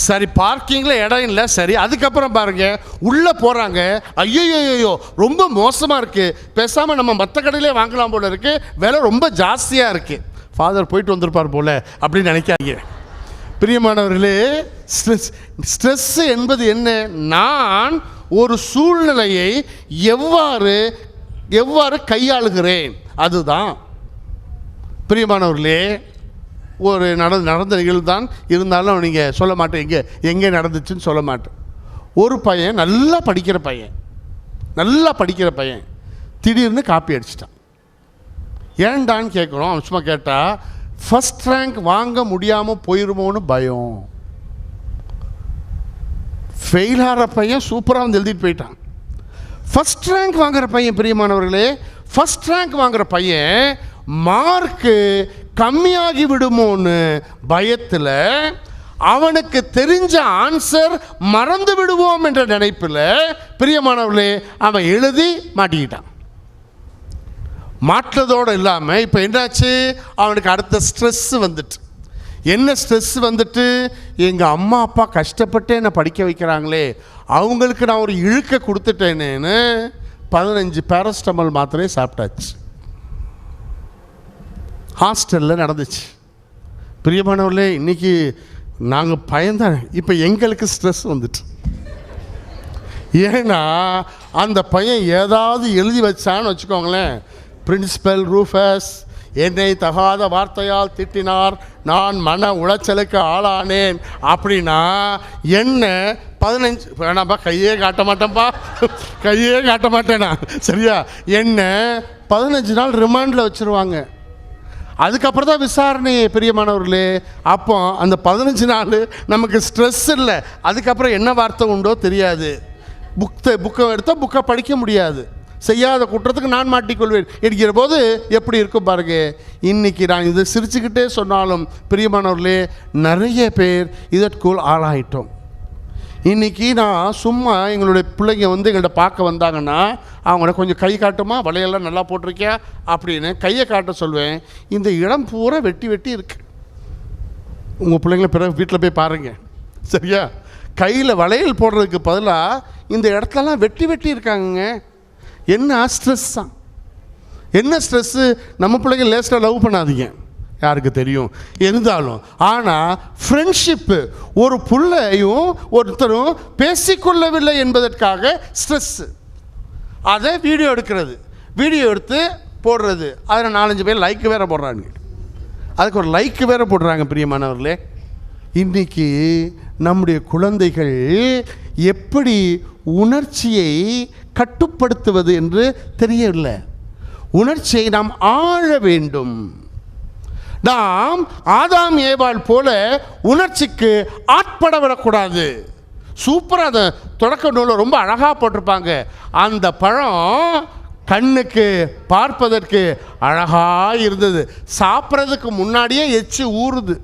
சரி, பார்க்கிங்கில் இடம் இல்லை, சரி. அதுக்கப்புறம் பாருங்கள், உள்ளே போகிறாங்க, ஐயோ ரொம்ப மோசமாக இருக்குது, பேசாமல் நம்ம மற்ற கடையிலே வாங்கலாம் போல இருக்குது, விலை ரொம்ப ஜாஸ்தியாக இருக்குது. ஃபாதர் போயிட்டு வந்திருப்பார் போல் அப்படின்னு நினைக்காதீங்க பிரியமானவர்களே. ஸ்ட்ரெஸ்ஸு என்பது என்ன? நான் ஒரு சூழ்நிலையை எவ்வாறு கையாளுகிறேன், அதுதான். பிரியமானவர்களே, ஒரு நடந்த நிகழ்வு தான், இருந்தாலும் நீங்கள் சொல்ல மாட்டேன் எங்கே நடந்துச்சுன்னு சொல்ல மாட்டேன். ஒரு பையன் நல்லா படிக்கிற பையன் திடீர்னு காப்பி அடிச்சிட்டான். ஏன்டான்னு கேட்குறோம். அவன் சும்மா கேட்டால் ஃபஸ்ட் ரேங்க் வாங்க முடியாமல் போயிருமோன்னு பயம். ஃபெயில் ஆகிற பையன் சூப்பராக வந்து எழுதிட்டு போயிட்டான். ஃபஸ்ட் ரேங்க் வாங்குகிற பையன், பிரியமானவர்களே, ஃபஸ்ட் ரேங்க் வாங்குகிற பையன் மார்க்கு கம்மியாகி விடுமோன்னு பயத்தில், அவனுக்கு தெரிஞ்ச ஆன்சர் மறந்து விடுவோம் என்ற நினைப்பில், பிரியமானவர்களே, அவன் எழுதி மாட்டிக்கிட்டான். மாற்றதோடு இல்லாமல் இப்போ என்னாச்சு, அவனுக்கு அடுத்த ஸ்ட்ரெஸ்ஸு வந்துட்டு. என்ன ஸ்ட்ரெஸ் வந்துட்டு, எங்கள் அம்மா அப்பா கஷ்டப்பட்டு என்னை படிக்க வைக்கிறாங்களே, அவங்களுக்கு நான் ஒரு இழுக்க கொடுத்துட்டேனேன்னு 15 பேரஸ்டமல் மாத்திரையை சாப்பிட்டாச்சு. ஹாஸ்டலில் நடந்துச்சு. பிரியமானவர்களே, இன்றைக்கி நாங்கள் பயந்தான். இப்போ எங்களுக்கு ஸ்ட்ரெஸ் வந்துட்டு. ஏன்னா அந்த பையன் ஏதாவது எழுதி வச்சான்னு வச்சுக்கோங்களேன், பிரின்சிபல் ரூஃபஸ் என்னை தகாத வார்த்தையால் திட்டினார், நான் மன உளைச்சலுக்கு ஆளானேன் அப்படின்னா என்ன 15 வேணாப்பா, கையே காட்ட மாட்டேனா, சரியா? என்ன 15 நாள் ரிமாண்டில் வச்சுருவாங்க. அதுக்கப்புறம் தான் விசாரணை, பிரியமானவர்களே. அப்போ அந்த 15 நாள் நமக்கு ஸ்ட்ரெஸ் இல்லை. அதுக்கப்புறம் என்ன வார்த்தை உண்டோ தெரியாது. புக்கை எடுத்தால் புக்கை படிக்க முடியாது. செய்யாத குற்றத்துக்கு நான் மாட்டிக்கொள்வேன் என்கிற போது எப்படி இருக்கும் பாருங்க. இன்றைக்கி நான் இதை சிரிச்சுக்கிட்டே சொன்னாலும் பிரியமானவர்களே, நிறைய பேர் இதற்குள் ஆளாயிட்டோம். இன்றைக்கி நான் சும்மா எங்களுடைய பிள்ளைங்க வந்து எங்கள்கிட்ட பார்க்க வந்தாங்கன்னா அவங்கள கொஞ்சம் கை காட்டுமா, வளையெல்லாம் நல்லா போட்டிருக்கியா அப்படின்னு கையை காட்ட சொல்வேன். இந்த இடம் பூரா வெட்டி இருக்கு. உங்கள் பிள்ளைங்கள பிறகு வீட்டில் போய் பாருங்கள், சரியா? கையில் வளையல் போடுறதுக்கு பதிலாக இந்த இடத்துலலாம் வெட்டி இருக்காங்க. என்ன ஸ்ட்ரெஸ் தான், என்ன ஸ்ட்ரெஸ்ஸு? நம்ம பிள்ளைங்க லேஸ்ட்டாக லவ் பண்ணாதீங்க, யாருக்கு தெரியும் இருந்தாலும். ஆனால் ஃப்ரெண்ட்ஷிப்பு, ஒரு பிள்ளையும் ஒருத்தரும் பேசிக்கொள்ளவில்லை என்பதற்காக ஸ்ட்ரெஸ்ஸு. அதை வீடியோ எடுத்து போடுறது, அதில் 4-5 பேர் லைக் வேறு போடுறாங்க. அதுக்கு ஒரு லைக் வேறு போடுறாங்க. பிரியமானவர்களே, இன்றைக்கி நம்முடைய குழந்தைகள் எப்படி உணர்ச்சியை கட்டுப்படுத்துவது என்று தெரியவில்லை. உணர்ச்சியை நாம் ஆழ வேண்டும். நாம் ஆதாம் ஏவாள் போல உணர்ச்சிக்கு ஆட்பட விடக்கூடாது. சூப்பராக அதை தொடக்க நூலில் ரொம்ப அழகாக போட்டிருப்பாங்க. அந்த பழம் கண்ணுக்கு பார்ப்பதற்கு அழகாக இருந்தது, சாப்பிட்றதுக்கு முன்னாடியே எச்சு ஊறுது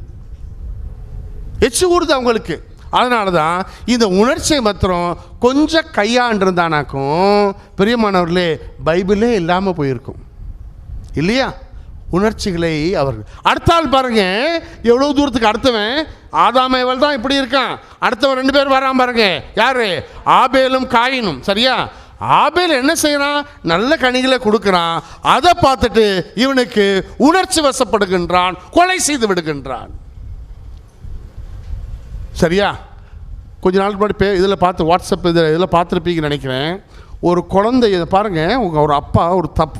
அவங்களுக்கு. அதனால தான் இந்த உணர்ச்சியை மாத்திரம் கொஞ்சம் கையாண்டிருந்தானாக்கும் பிரியமானவர்களே பைபிளே இல்லாமல் போயிருக்கும் இல்லையா? உணர்ச்சிகளை அவர்கள் அடுத்தால் பாருங்க, எவ்வளோ தூரத்துக்கு அடுத்தவன் ஆதாமேவல் தான் இப்படி இருக்கான். அடுத்தவன் 2 பேர் வரான் பாருங்க. யாரு? ஆபேலும் காயினும். சரியா? ஆபேல் என்ன செய்யறான்? நல்ல கனிகளை கொடுக்குறான். அதை பார்த்துட்டு இவனுக்கு உணர்ச்சி வசப்படுகின்றான், கொலை செய்து விடுகின்றான். சரியா? கொஞ்ச நாளுக்கு முன்னாடி இதில் பார்த்து வாட்ஸ்அப் இதில் பார்த்துருப்பீங்கன்னு நினைக்கிறேன். ஒரு குழந்தை பாருங்கள், ஒரு அப்பா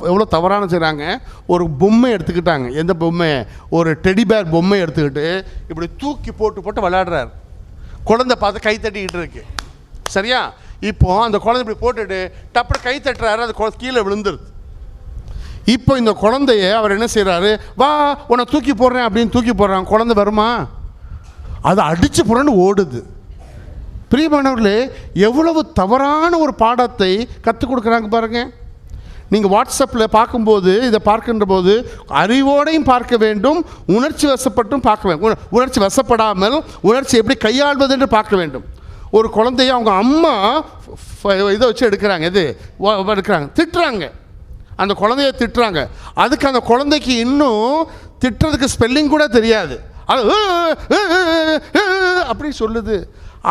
எவ்வளோ தவறான செய்கிறாங்க. ஒரு பொம்மை எடுத்துக்கிட்டாங்க. எந்த பொம்மை? ஒரு டெடிபேர் பொம்மை எடுத்துக்கிட்டு இப்படி தூக்கி போட்டு விளையாடுறார். குழந்தை பார்த்து கை தட்டிக்கிட்டு இருக்கு. சரியா? இப்போ அந்த குழந்தை இப்படி போட்டுட்டு டப்புற கை தட்டுறாரு, அது கீழே விழுந்துருது. இப்போ இந்த குழந்தைய அவர் என்ன செய்கிறாரு, வா உன்னை தூக்கி போடுறேன் அப்படின்னு தூக்கி போடுறாங்க. குழந்தை வருமா? அதை அடித்து புரண்டு ஓடுது. பிரியமானவர்களே, எவ்வளவு தவறான ஒரு பாடத்தை கற்றுக் கொடுக்குறாங்க பாருங்கள். நீங்கள் வாட்ஸ்அப்பில் பார்க்கும்போது, இதை பார்க்கின்ற போது அறிவோடையும் பார்க்க வேண்டும், உணர்ச்சி வசப்பட்டும் பார்க்க வேண்டும். உணர்ச்சி வசப்படாமல் உணர்ச்சி எப்படி கையாள்வது என்று பார்க்க வேண்டும். ஒரு குழந்தைய அவங்க அம்மா இதை வச்சு எடுக்கிறாங்க, எடுக்கிறாங்க, திட்டுறாங்க, அந்த குழந்தைய திட்டுறாங்க. அதுக்கு அந்த குழந்தைக்கு இன்னும் திட்டுறதுக்கு ஸ்பெல்லிங் கூட தெரியாது, அது அப்படி சொல்லுது.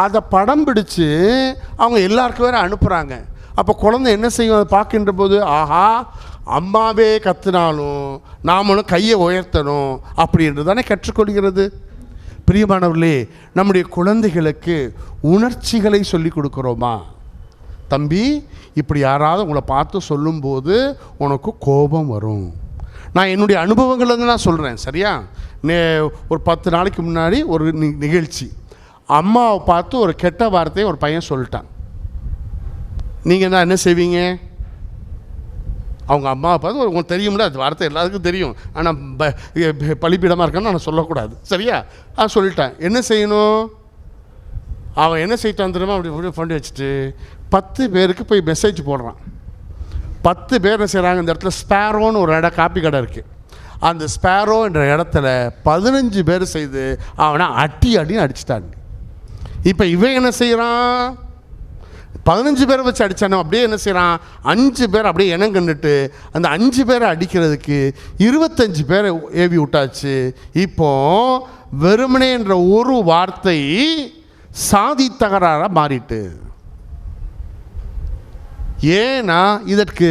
அதை படம் பிடிச்சு அவங்க எல்லாருக்கும் வேறு அனுப்புகிறாங்க. அப்போ குழந்தை என்ன செய்யும், அதை பார்க்கின்ற போது, ஆஹா அம்மாவே கத்துனாலும் நாமளும் கையை உயர்த்தணும் அப்படின்றது தானே கற்றுக்கொள்கிறது. பிரியமானவர்களே, நம்முடைய குழந்தைகளுக்கு உணர்ச்சிகளை சொல்லி கொடுக்குறோமா? தம்பி, இப்படி யாராவது உங்களை பார்த்து சொல்லும்போது உனக்கு கோபம் வரும். நான் என்னுடைய அனுபவங்கள் வந்து நான் சொல்கிறேன், சரியா? ஒரு 10 நாளைக்கு முன்னாடி ஒரு நிகழ்ச்சி, அம்மாவை பார்த்து ஒரு கெட்ட வார்த்தையை ஒரு பையன் சொல்லிட்டான். நீங்கள் தான் என்ன செய்வீங்க? அவங்க அம்மாவை பார்த்து உங்களுக்கு தெரியும்ல, அது வார்த்தை எல்லாத்துக்கும் தெரியும், ஆனால் பழிப்பிடமாக இருக்கான்னு நான் சொல்லக்கூடாது, சரியா? சொல்லிட்டேன். என்ன செய்யணும்? அவன் என்ன செய்யிட்டான் தெரியுமா? அப்படி ஃபண்டு வச்சுட்டு 10 பேருக்கு போய் மெசேஜ் போடுறான். 10 பேர் என்ன செய்கிறாங்க, இந்த இடத்துல ஸ்பேரோன்னு ஒரு காப்பி கடை இருக்குது, அந்த ஸ்பேரோ என்ற இடத்துல 15 பேர் செய்து அவனை அடின்னு அடிச்சிட்டாங்க. இப்போ இவன் என்ன செய்கிறான், 15 பேரை வச்சு அடித்தானோ அப்படியே என்ன செய்கிறான், 5 பேர் அப்படியே இனம் கண்டுட்டு அந்த 5 பேரை அடிக்கிறதுக்கு 25 பேரை ஏவி விட்டாச்சு. இப்போ வெறுமனே என்ற ஒரு வார்த்தை சாதி தகராறாக மாறிட்டு. ஏன்னா இதற்கு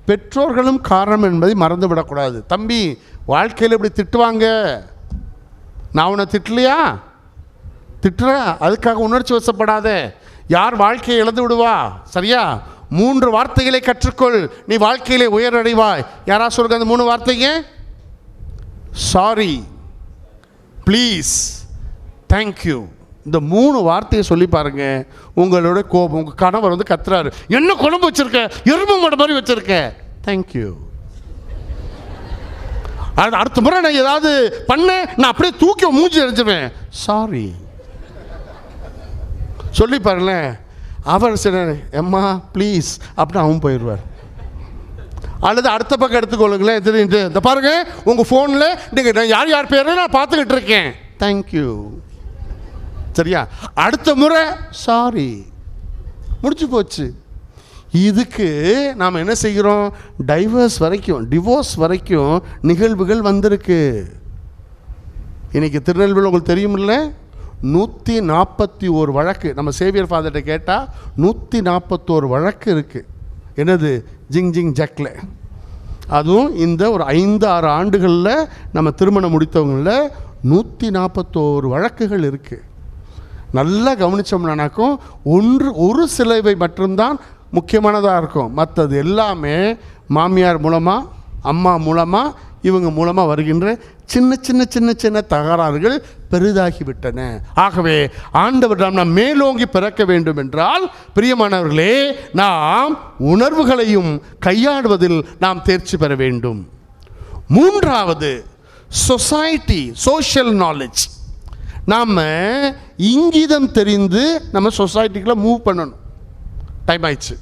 பெற்றோர்களும் காரணம் என்பதை மறந்துவிடக்கூடாது. தம்பி, வாழ்க்கையில் இப்படி திட்டுவாங்க, நான் உன்னை திட்டலையா, திட்டுற அதுக்காக உணர்ச்சி வசப்படாத. யார் வாழ்க்கையை இழந்து விடுவா, சரியா? 3 வார்த்தைகளை கற்றுக்கொள், நீ வாழ்க்கையிலே உயரடைவாய். யாரா சொல்லுங்க அந்த 3 வார்த்தைங்க? Sorry, please, thank you. இந்த 3 வார்த்தையை சொல்லி பாருங்க. உங்களோட கோபம், உங்கள் கணவர் வந்து கத்துறாரு, என்ன குழம்பு வச்சிருக்க, எறும்பு மாடு மாதிரி வச்சிருக்க, தேங்க்யூ. அடுத்த முறை நான் ஏதாவது பண்ணேன், நான் அப்படியே தூக்கி மூஞ்சி அடிச்சிருவேன், சாரி சொல்லி பாருங்களேன். அவர் சரி எம்மா ப்ளீஸ் அப்படின்னு அவன் போயிடுவார். அல்லது அடுத்த பக்கம் எடுத்துக்கொள்ளுங்களேன், தெரியுது இந்த பாருங்க உங்கள் ஃபோனில் நீங்கள் யார் யார் பேரை நான் பார்த்துக்கிட்டு இருக்கேன், தேங்க்யூ, சரியா? அடுத்த முறை சாரி, முடிச்சு போச்சு. இதுக்கு நாம் என்ன செய்கிறோம், டிவோர்ஸ் வரைக்கும் நிகழ்வுகள் வந்திருக்கு. இன்னைக்கு திருநெல்வேலி உங்களுக்கு தெரியுமில்ல, 141 வழக்கு, நம்ம சேவியர் ஃபாதர்கிட்ட கேட்டால் 141 வழக்கு இருக்குது. என்னது, ஜிங் ஜிங் ஜக்கில். அதுவும் இந்த ஒரு 5-6 ஆண்டுகளில் நம்ம திருமணம் முடித்தவங்களில் 141 வழக்குகள் இருக்குது. நல்லா கவனித்தோம்னாக்கும் ஒரு சிலவை மட்டும்தான் முக்கியமானதாக இருக்கும், மற்றது எல்லாமே மாமியார் மூலமாக, அம்மா மூலமாக, இவங்க மூலமாக வருகின்ற சின்ன சின்ன சின்ன சின்ன தகராறுகள் பெரிதாகிவிட்டன. ஆகவே ஆண்டவரிடம் நாம் மேலோங்கி பிறக்க வேண்டும் என்றால், பிரியமானவர்களே, நாம் உணர்வுகளையும் கையாடுவதில் நாம் தேர்ச்சி பெற வேண்டும். 3வது சோஷியல் நாலேஜ். நாம் இங்கிதம் தெரிந்து நம்ம சொசைட்டிக்குள்ளே மூவ் பண்ணணும். டைம் ஆயிடுச்சு,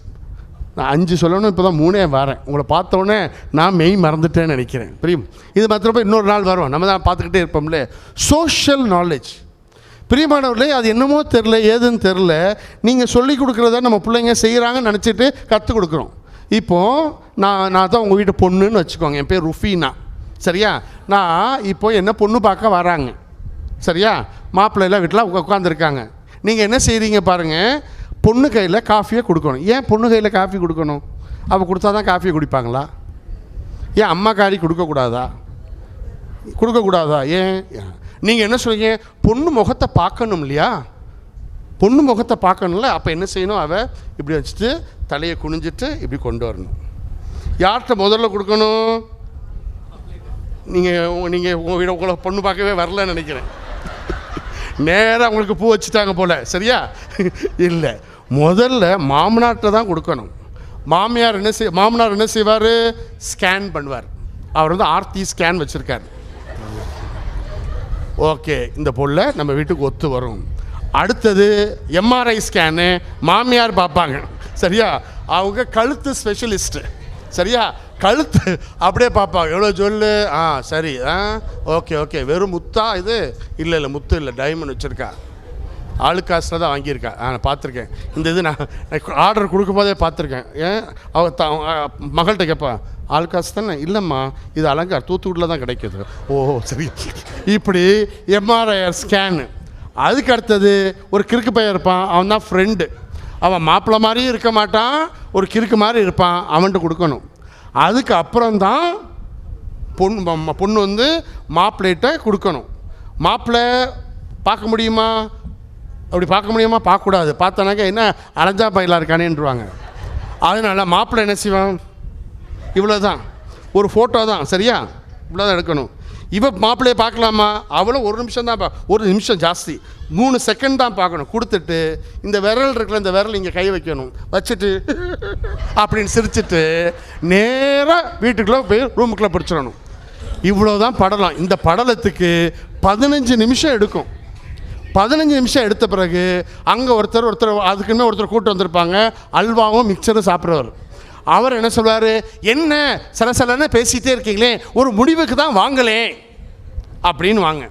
நான் 5 சொல்லணும், இப்போ தான் 3 வரேன். உங்களை பார்த்தோன்னே நான் மறந்துட்டேன்னு நினைக்கிறேன். பிரியம், இது மாத்திரப்போ இன்னொரு நாள் வரும், நம்ம தான் பார்த்துக்கிட்டே இருப்போம்ல. சோஷியல் நாலேஜ், பிரியமானவர்களே, அது என்னமோ தெரில, ஏதுன்னு தெரில, நீங்கள் சொல்லிக் கொடுக்குறத நம்ம பிள்ளைங்க செய்கிறாங்கன்னு நினச்சிட்டு கற்றுக் கொடுக்குறோம். இப்போது நான் தான் உங்கள் வீட்டு பொண்ணுன்னு வச்சுக்கோங்க, என் பேர் ருஃபீனா, சரியா? நான் இப்போது என்ன பொண்ணு பார்க்க வராங்க, சரியா? மாப்பிள்ளைலாம் வீட்டில் உட்காந்துருக்காங்க. நீங்கள் என்ன செய்கிறீங்க பாருங்கள், பொண்ணு கையில் காஃபியை கொடுக்கணும். ஏன் பொண்ணு கையில் காஃபி கொடுக்கணும்? அவள் கொடுத்தா தான் காஃபியை குடிப்பாங்களா? ஏன் அம்மா காரி கொடுக்கக்கூடாதா? ஏன் நீங்கள் என்ன சொல்றீங்க, பொண்ணு முகத்தை பார்க்கணும் இல்லையா? பொண்ணு முகத்தை பார்க்கணும்ல, அப்போ என்ன செய்யணும், அவள் இப்படி வச்சுட்டு தலையை குனிஞ்சிட்டு இப்படி கொண்டு வரணும். யார்கிட்ட முதல்ல கொடுக்கணும்? நீங்கள் உங்களை பொண்ணு பார்க்கவே வரலன்னு நினைக்கிறேன், நேராக உங்களுக்கு பூ வச்சுட்டாங்க போல், சரியா? இல்லை, முதல்ல மாமனார்கிட்ட தான் கொடுக்கணும். மாமனார் என்ன செய்வார்? ஸ்கேன் பண்ணுவார். அவர் வந்து ஆர்த்தி ஸ்கேன் வச்சுருக்கார். ஓகே, இந்த பொருளை நம்ம வீட்டுக்கு ஒத்து வரும். அடுத்தது எம்ஆர்ஐ ஸ்கேனு மாமியார் பார்ப்பாங்க. சரியா? அவங்க கழுத்து ஸ்பெஷலிஸ்ட்டு. சரியா? கழுத்து அப்படியே பார்ப்பாங்க. எவ்வளோ சொல்லு? சரி, ஓகே. வெறும் முத்தா இது? இல்லை முத்து இல்லை, டைமண்ட் வச்சுருக்கா. ஆளுக்காசில் தான் வாங்கியிருக்கா. நான் பார்த்துருக்கேன். இந்த இது நான் ஆர்டர் கொடுக்கும் போதே பார்த்துருக்கேன். ஏன் மகள்கிட்ட கேட்பா, ஆளுக்காசு தானே? இல்லைம்மா, இது அலங்கார், தூத்துக்குடியில் தான் கிடைக்கிது. ஓஹோ, சரி. இப்படி எம்ஆர்ஐ ஸ்கேனு. அதுக்கு அடுத்தது ஒரு கிறுக்கு பையன் இருப்பான், அவன் தான் ஃப்ரெண்டு. அவன் மாப்பிள்ளை மாதிரியும் இருக்க மாட்டான், ஒரு கிறுக்கு மாதிரி இருப்பான், அவன்கிட்ட கொடுக்கணும். அதுக்கு அப்புறம்தான் பொண்ணு வந்து மாப்பிள்ளைகிட்ட கொடுக்கணும். மாப்பிள்ளை பார்க்க முடியுமா? அப்படி பார்க்க முடியுமா? பார்க்கக்கூடாது. பார்த்தானாக்கா என்ன அலைஞ்சா பயிலாக இருக்கானேன்றுவாங்க. அதனால் மாப்பிள்ளை என்ன செய்வான்? இவ்வளோ தான், ஒரு ஃபோட்டோ தான். சரியா? இவ்வளோ தான் எடுக்கணும். மாப்பிள்ளையை பார்க்கலாமா? அவளும் ஒரு நிமிஷம் தான் ஒரு நிமிஷம் ஜாஸ்தி, 3 செகண்ட் தான் பார்க்கணும். கொடுத்துட்டு இந்த விரல் இருக்குல்ல, இந்த விரல் இங்கே கை வைக்கணும். வச்சுட்டு அப்படின்னு சிரிச்சுட்டு நேராக வீட்டுக்குள்ளே போய் ரூமுக்குள்ளே பிடிச்சிடணும். இவ்வளோ தான் படலம். இந்த படலத்துக்கு 15 நிமிஷம் எடுக்கும். 15 நிமிஷம் எடுத்த பிறகு அங்கே ஒருத்தர் அதுக்குன்னு ஒருத்தர் கூட்டு வந்திருப்பாங்க, அல்வாவும் மிக்சரும் சாப்பிட்றவர். அவர் என்ன சொல்வார்? என்ன சலசலன்னு பேசிகிட்டே இருக்கீங்களே, ஒரு முடிவுக்கு தான் வாங்கலே அப்படின்னு வாங்க.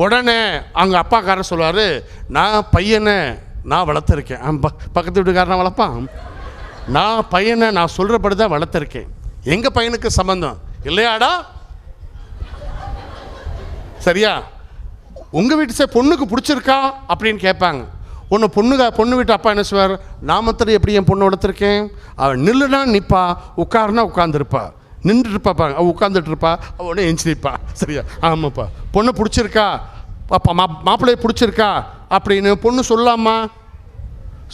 உடனே அவங்க அப்பாக்காரர் சொல்வார், நான் பையனை வளர்த்துருக்கேன். பக்கத்து வீட்டுக்காரனை வளர்ப்பான். நான் பையனை நான் சொல்கிறபடி தான் வளர்த்துருக்கேன். எங்கள் பையனுக்கு சம்பந்தம் இல்லையாடா? சரியா? உங்கள் வீட்டு பொண்ணுக்கு பிடிச்சிருக்கா அப்படின்னு கேட்பாங்க. பொண்ணு வீட்டு அப்பா என்ன சொல்வார்? நாமத்தில் எப்படி என் பொண்ணு வளர்த்துருக்கேன்? அவள் நில்லுனா நிற்பா, உட்காருனா உட்காந்துருப்பா, நின்றுருப்பா, அவள் உட்காந்துட்டு இருப்பா, அவள் எஞ்சிருப்பா. சரியா? ஆமாப்பா. பொண்ணு பிடிச்சிருக்கா, அப்பா மாப்பிள்ளையை பிடிச்சிருக்கா அப்படின்னு பொண்ணு சொல்லலாமா?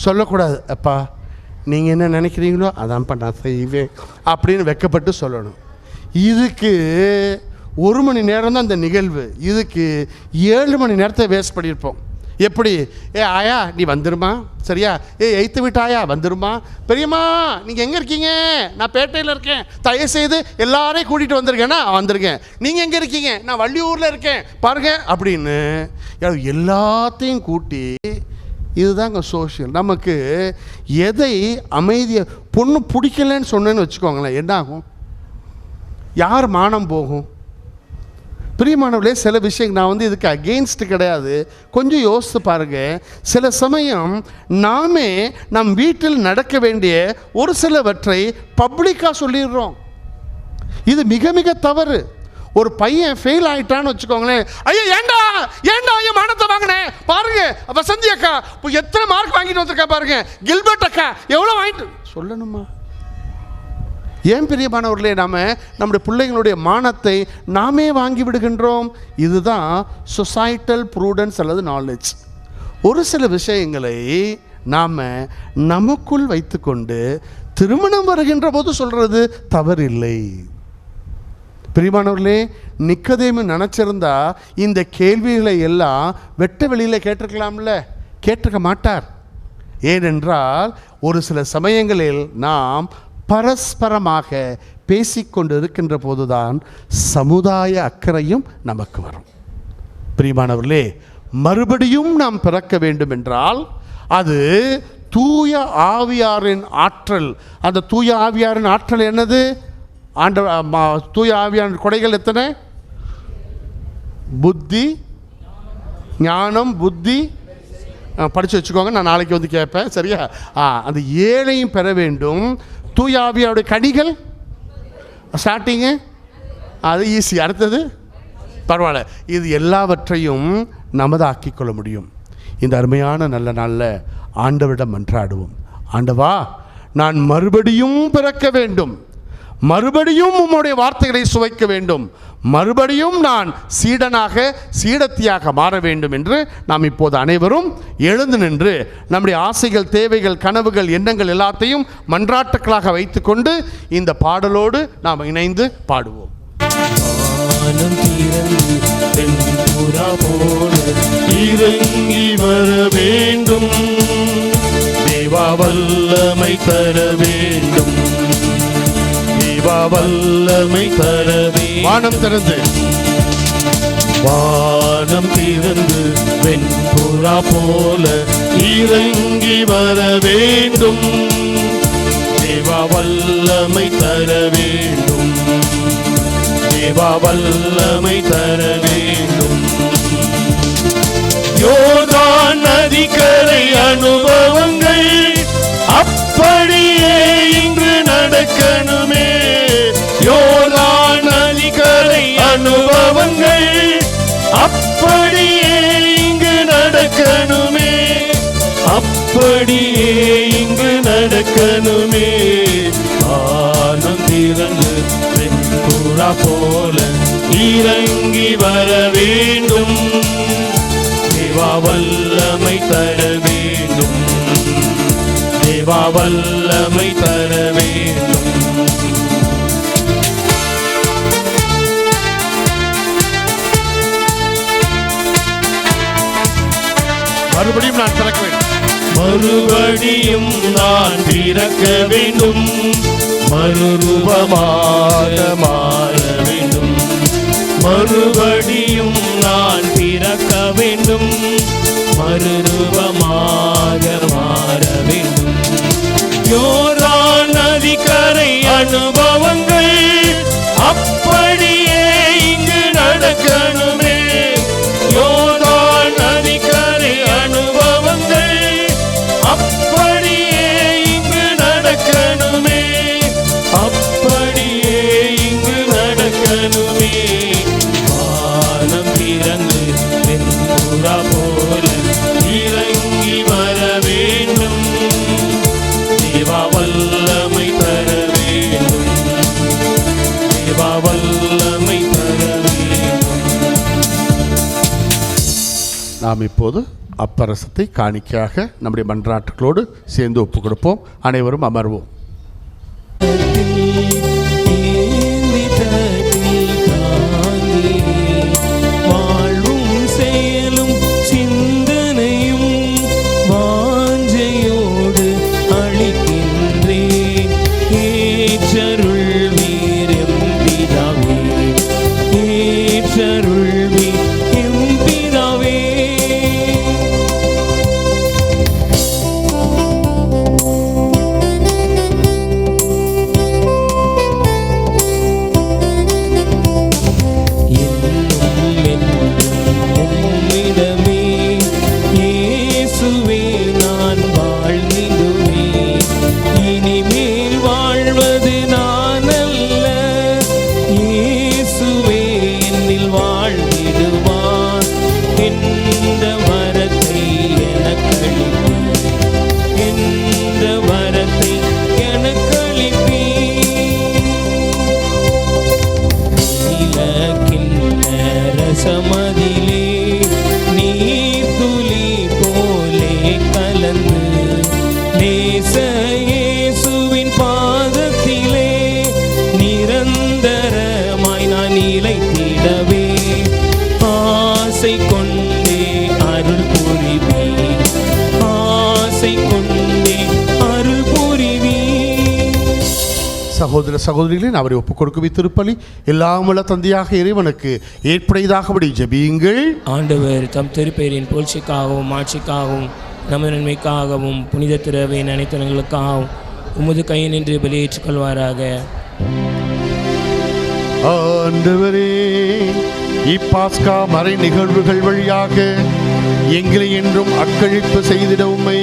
சொல்லக்கூடாது. அப்பா நீங்கள் என்ன நினைக்கிறீங்களோ அதான்ப்பா நான் செய்வேன் அப்படின்னு வெக்கப்பட்டு சொல்லணும். இதுக்கு 1 மணி நேரம் தான் இந்த நிகழ்வு. இதுக்கு 7 மணி நேரத்தை வேஸ்ட் பண்ணியிருப்போம். எப்படி? ஆயா நீ வந்துருமா? சரியா? எய்த்து வீட்டு ஆயா வந்துருமா? பெரியம்மா நீங்கள் எங்கே இருக்கீங்க? நான் பேட்டையில் இருக்கேன், தயவுசெய்து எல்லாரையும் கூட்டிகிட்டு வந்திருக்கேன்னா வந்திருக்கேன். நீங்கள் எங்கே இருக்கீங்க? நான் வள்ளியூரில் இருக்கேன் பாருங்க அப்படின்னு எல்லாத்தையும் கூட்டி. இதுதாங்க சோஷியல். நமக்கு எதை அமைதியாக பொண்ணு பிடிக்கலன்னு சொன்னேன்னு வச்சுக்கோங்களேன், என்ன ஆகும்? யார் மானம் போகும்? பிரியமானவர்களே, சில விஷயம் நான் இதுக்கு அகெயின்ஸ்ட் கிடையாது. கொஞ்சம் யோசித்து பாருங்கள். சில சமயம் நாமே நம் வீட்டில் நடக்க வேண்டிய ஒரு சிலவற்றை பப்ளிக்காக சொல்லிடுறோம். இது மிக மிக தவறு. ஒரு பையன் ஃபெயில் ஆகிட்டான்னு வச்சுக்கோங்களேன், ஐயா ஏண்டா ஐயா மானத்தை வாங்கினேன் பாருங்க, வசந்தி அக்கா இப்போ எத்தனை மார்க் வாங்கிட்டு வந்திருக்கா பாருங்க, கில்பர்ட் அக்கா எவ்வளோ வாங்கிட்டு சொல்லணுமா? ஏன் பிரியமானவர்களே, நம்முடைய பிள்ளைங்களுடைய மானத்தை நாமே வாங்கி விடுகின்றோம். இதுதான் சொசைட்டல் ப்ரூடன்ஸ் அல்லது நாலேஜ். ஒரு சில விஷயங்களை நாம் நமக்குள் வைத்துக்கொண்டு திருமணம் வருகின்ற போது சொல்கிறது தவறில்லை. பிரியமானவர்களே, நிக்கதேமு நினச்சிருந்தா இந்த கேள்விகளை எல்லாம் வெட்ட வெளியில் கேட்டிருக்கலாம்ல, கேட்டிருக்க மாட்டார். ஏனென்றால் ஒரு சில சமயங்களில் நாம் பரஸ்பரமாக பேசிக்கொண்டு இருக்கின்ற போதுதான் சமுதாய அக்கறையும் நமக்கு வரும். பிரியமானவர்களே, மறுபடியும் நாம் பிறக்க வேண்டும் என்றால் அது தூய ஆவியாரின் ஆற்றல். அந்த தூய ஆவியாரின் ஆற்றல் என்னது? தூய ஆவியாரின் கொடைகள் எத்தனை? புத்தி, ஞானம், புத்தி. படித்து வச்சுக்கோங்க, நான் நாளைக்கு வந்து கேட்பேன். சரியா? அந்த 7ஐயும் பெற வேண்டும். தூய ஆவியாருடைய கனிகள் ஸ்டார்டிங்கு அது ஈஸி. அடுத்தது பரவாயில்ல. இது எல்லாவற்றையும் நமதாக்கி கொள்ள முடியும். இந்த அருமையான நல்ல நாளில் ஆண்டவரிடம் மன்றாடுவோம். ஆண்டவா, நான் மறுபடியும் பிறக்க வேண்டும், மறுபடியும் உம்முடைய வார்த்தைகளை சுவைக்க வேண்டும், மறுபடியும் நான் சீடத்தியாக மாற வேண்டும் என்று நாம் இப்போது அனைவரும் எழுந்து நின்று நம்முடைய ஆசைகள், தேவைகள், கனவுகள், எண்ணங்கள் எல்லாத்தையும் மன்றாட்டுக்களாக வைத்துக்கொண்டு இந்த பாடலோடு நாம் இணைந்து பாடுவோம். இறங்கி வர வேண்டும் தேவா வல்லமை தர வேண்டும், தேவா வல்லமை தர வேண்டும். வானம் திறந்து வானம் திறந்து வெண்புறா போல இறங்கி வர வேண்டும், தேவா வல்லமை தர வேண்டும், தேவா வல்லமை தர வேண்டும். யோர்தான் நதிக்கரை அனுபவங்கள் அப்படியே இன்று நடக்கணுமே, யோர்தான் நதிக்கரை அனுபவங்கள் அப்படியே இங்கு நடக்கணுமே, அப்படியே இங்கு நடக்கணுமே. வானம் திறந்து வெண்புறா போல இறங்கி வர வேண்டும், தேவா வல்லமை தர வேண்டும், தேவா வல்லமை தர வேண்டும். மறுபடியும் நான் திறக்க வேண்டும், மறுபடியும் நான் பிறக்க வேண்டும், மறுரூபமாக மாற வேண்டும், மறுபடியும் நான் பிறக்க வேண்டும், மறுரூபமாக மாற வேண்டும். யோர்தான் நதிக்கரை அனுபவங்கள் அப்படியே இங்கு நடக்கணுமே, யோர்தான் நதிக்கரை அனுபவங்கள் அப்படியே இங்கு நடக்கணுமே, அப்படியே இங்கு நடக்கணுமே. வானம் திறந்து வெண்புறா போல இறங்கி வர வேண்டும், தேவா வல்லமை தர வேண்டும், தேவா வல்லமை தர வேண்டும். நாம் இப்போது அப்பரசத்தை காணிக்கையாக நம்முடைய மன்றாட்டுகளோடு சேர்ந்து ஒப்புக் கொடுப்போம். அனைவரும் அமர்வோம். ஏந்தி தட்டி தாங்கி வாழ்வும் செயலும் சிந்தனையும் வாஞ்சையோடு அளிக்கின்றேன், ஏற்றருள் வீரம் பிதாவே, ஏற்றருள் வீரம் பிதாவே. உம்மிடமே இயேசுவே நான் வாழ்ந்திடுவேன், இனிமேல் வாழ்வது நான் அல்ல, இயேசுவே என்னில் வாழ்ந்திடுவார். என்ற வரத்தை எனக்களிப்பீர், என்ற வரத்தை எனக்களிப்பீர். ரசமதிலே நீர் துளி போலே கலந்து நேச இயேசுவின் பாதத்திலே நிரந்தரமாய் நான் நிலைத்திடவே ஆசை கொண்டே அருள் புரிவே, ஆசை கொண்டே அருள் புரிவே. சகோதர சகோதரிகளின் அவரை ஒப்புக் கொடுக்கும் இத்திருப்பலி எல்லாம் உள்ள தந்தையாக இறைவனுக்கு ஏற்புடையதாகபடி ஜெபியுங்கள். ஆண்டவர் தம் திருப்பெயரின் புகழ்ச்சிக்காகவும் ஆட்சிக்காகவும் நமது நன்மைக்காகவும் புனித திரவின் அனைத்தனங்களுக்காகவும் உமது கையில் நின்று பலியேற்றுக் கொள்வாராக. ஆண்டவரே, இப்பாஸ்கா மறை நிகழ்வுகள் வழியாக எங்களை என்றும் அக்களிப்பு செய்திட உம்மை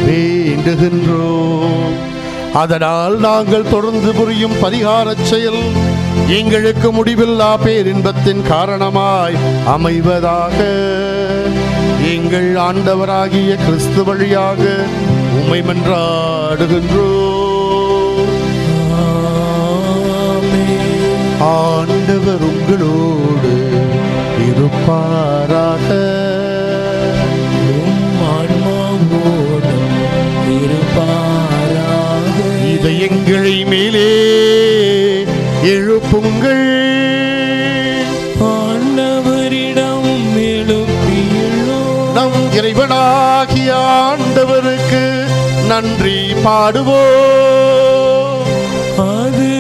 வேண்டுகின்றோம். அதனால் நாங்கள் தொடர்ந்து புரியும் பரிகாரச் செயல் எங்களுக்கு முடிவில்லா பேரின்பத்தின் காரணமாய் அமைவதாக. எங்கள் ஆண்டவராகிய கிறிஸ்து வழியாக உம்மை மன்றாடுகின்றோம். ஆண்டவர் உங்களோடு இருப்பாராக. இதயங்களை மேலே எழுப்புங்கள். ஆண்டவரிடம் எழுப்பியுள்ளோம். நம் இறைவனாகிய ஆண்டவருக்கு நன்றி பாடுவோம். அது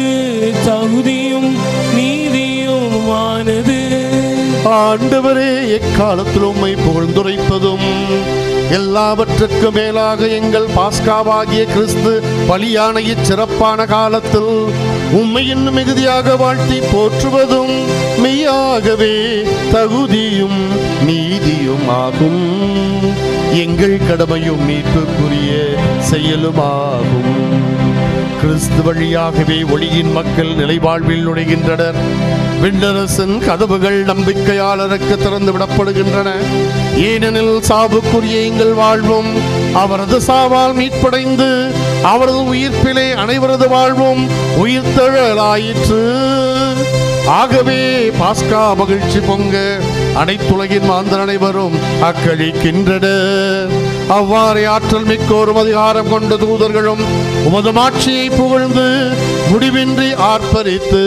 தகுதியும் நீதியுமானது. ஆண்டவரே, எக்காலத்தில் உம்மை புகழ்ந்துரைப்பதும் எல்லாவற்றுக்கும் மேலாக எங்கள் பாஸ்காவாகிய கிறிஸ்து பலியான இச்சிறப்பான காலத்தில் உம்மை இன்னும் மிகுதியாக வாழ்த்தி போற்றுவதும் மெய்யாகவே தகுதியும் நீதியும் ஆகும். எங்கள் கடமையும் மீட்புக்குரிய செயலுமாகும். கிறிஸ்து வழியாகவே ஒளியின் மக்கள் நிலைவாழ்வில் நுழைகின்றனர். விண்ணரசின் கதவுகள் நம்பிக்கையாளருக்கு திறந்து விடப்படுகின்றன. ஏனெனில் சாவுக்குரிய எங்கள் வாழ்வும் அவரது சாவால் மீட்படைந்து அவரது உயிர்ப்பிலே அனைவரது வாழ்வும் உயிர்த்தெழலாயிற்று. ஆகவே பாஸ்கா மகிழ்ச்சி பொங்க அனைத்துலகின் மாந்தர் அனைவரும் அக்களிக்கின்றனர். அவ்வாறே ஆற்றல் மிக்கோரும் அதிகாரம் கொண்ட தூதர்களும் உமது மாட்சியை புகழ்ந்து முடிவின்றி ஆர்ப்பரித்து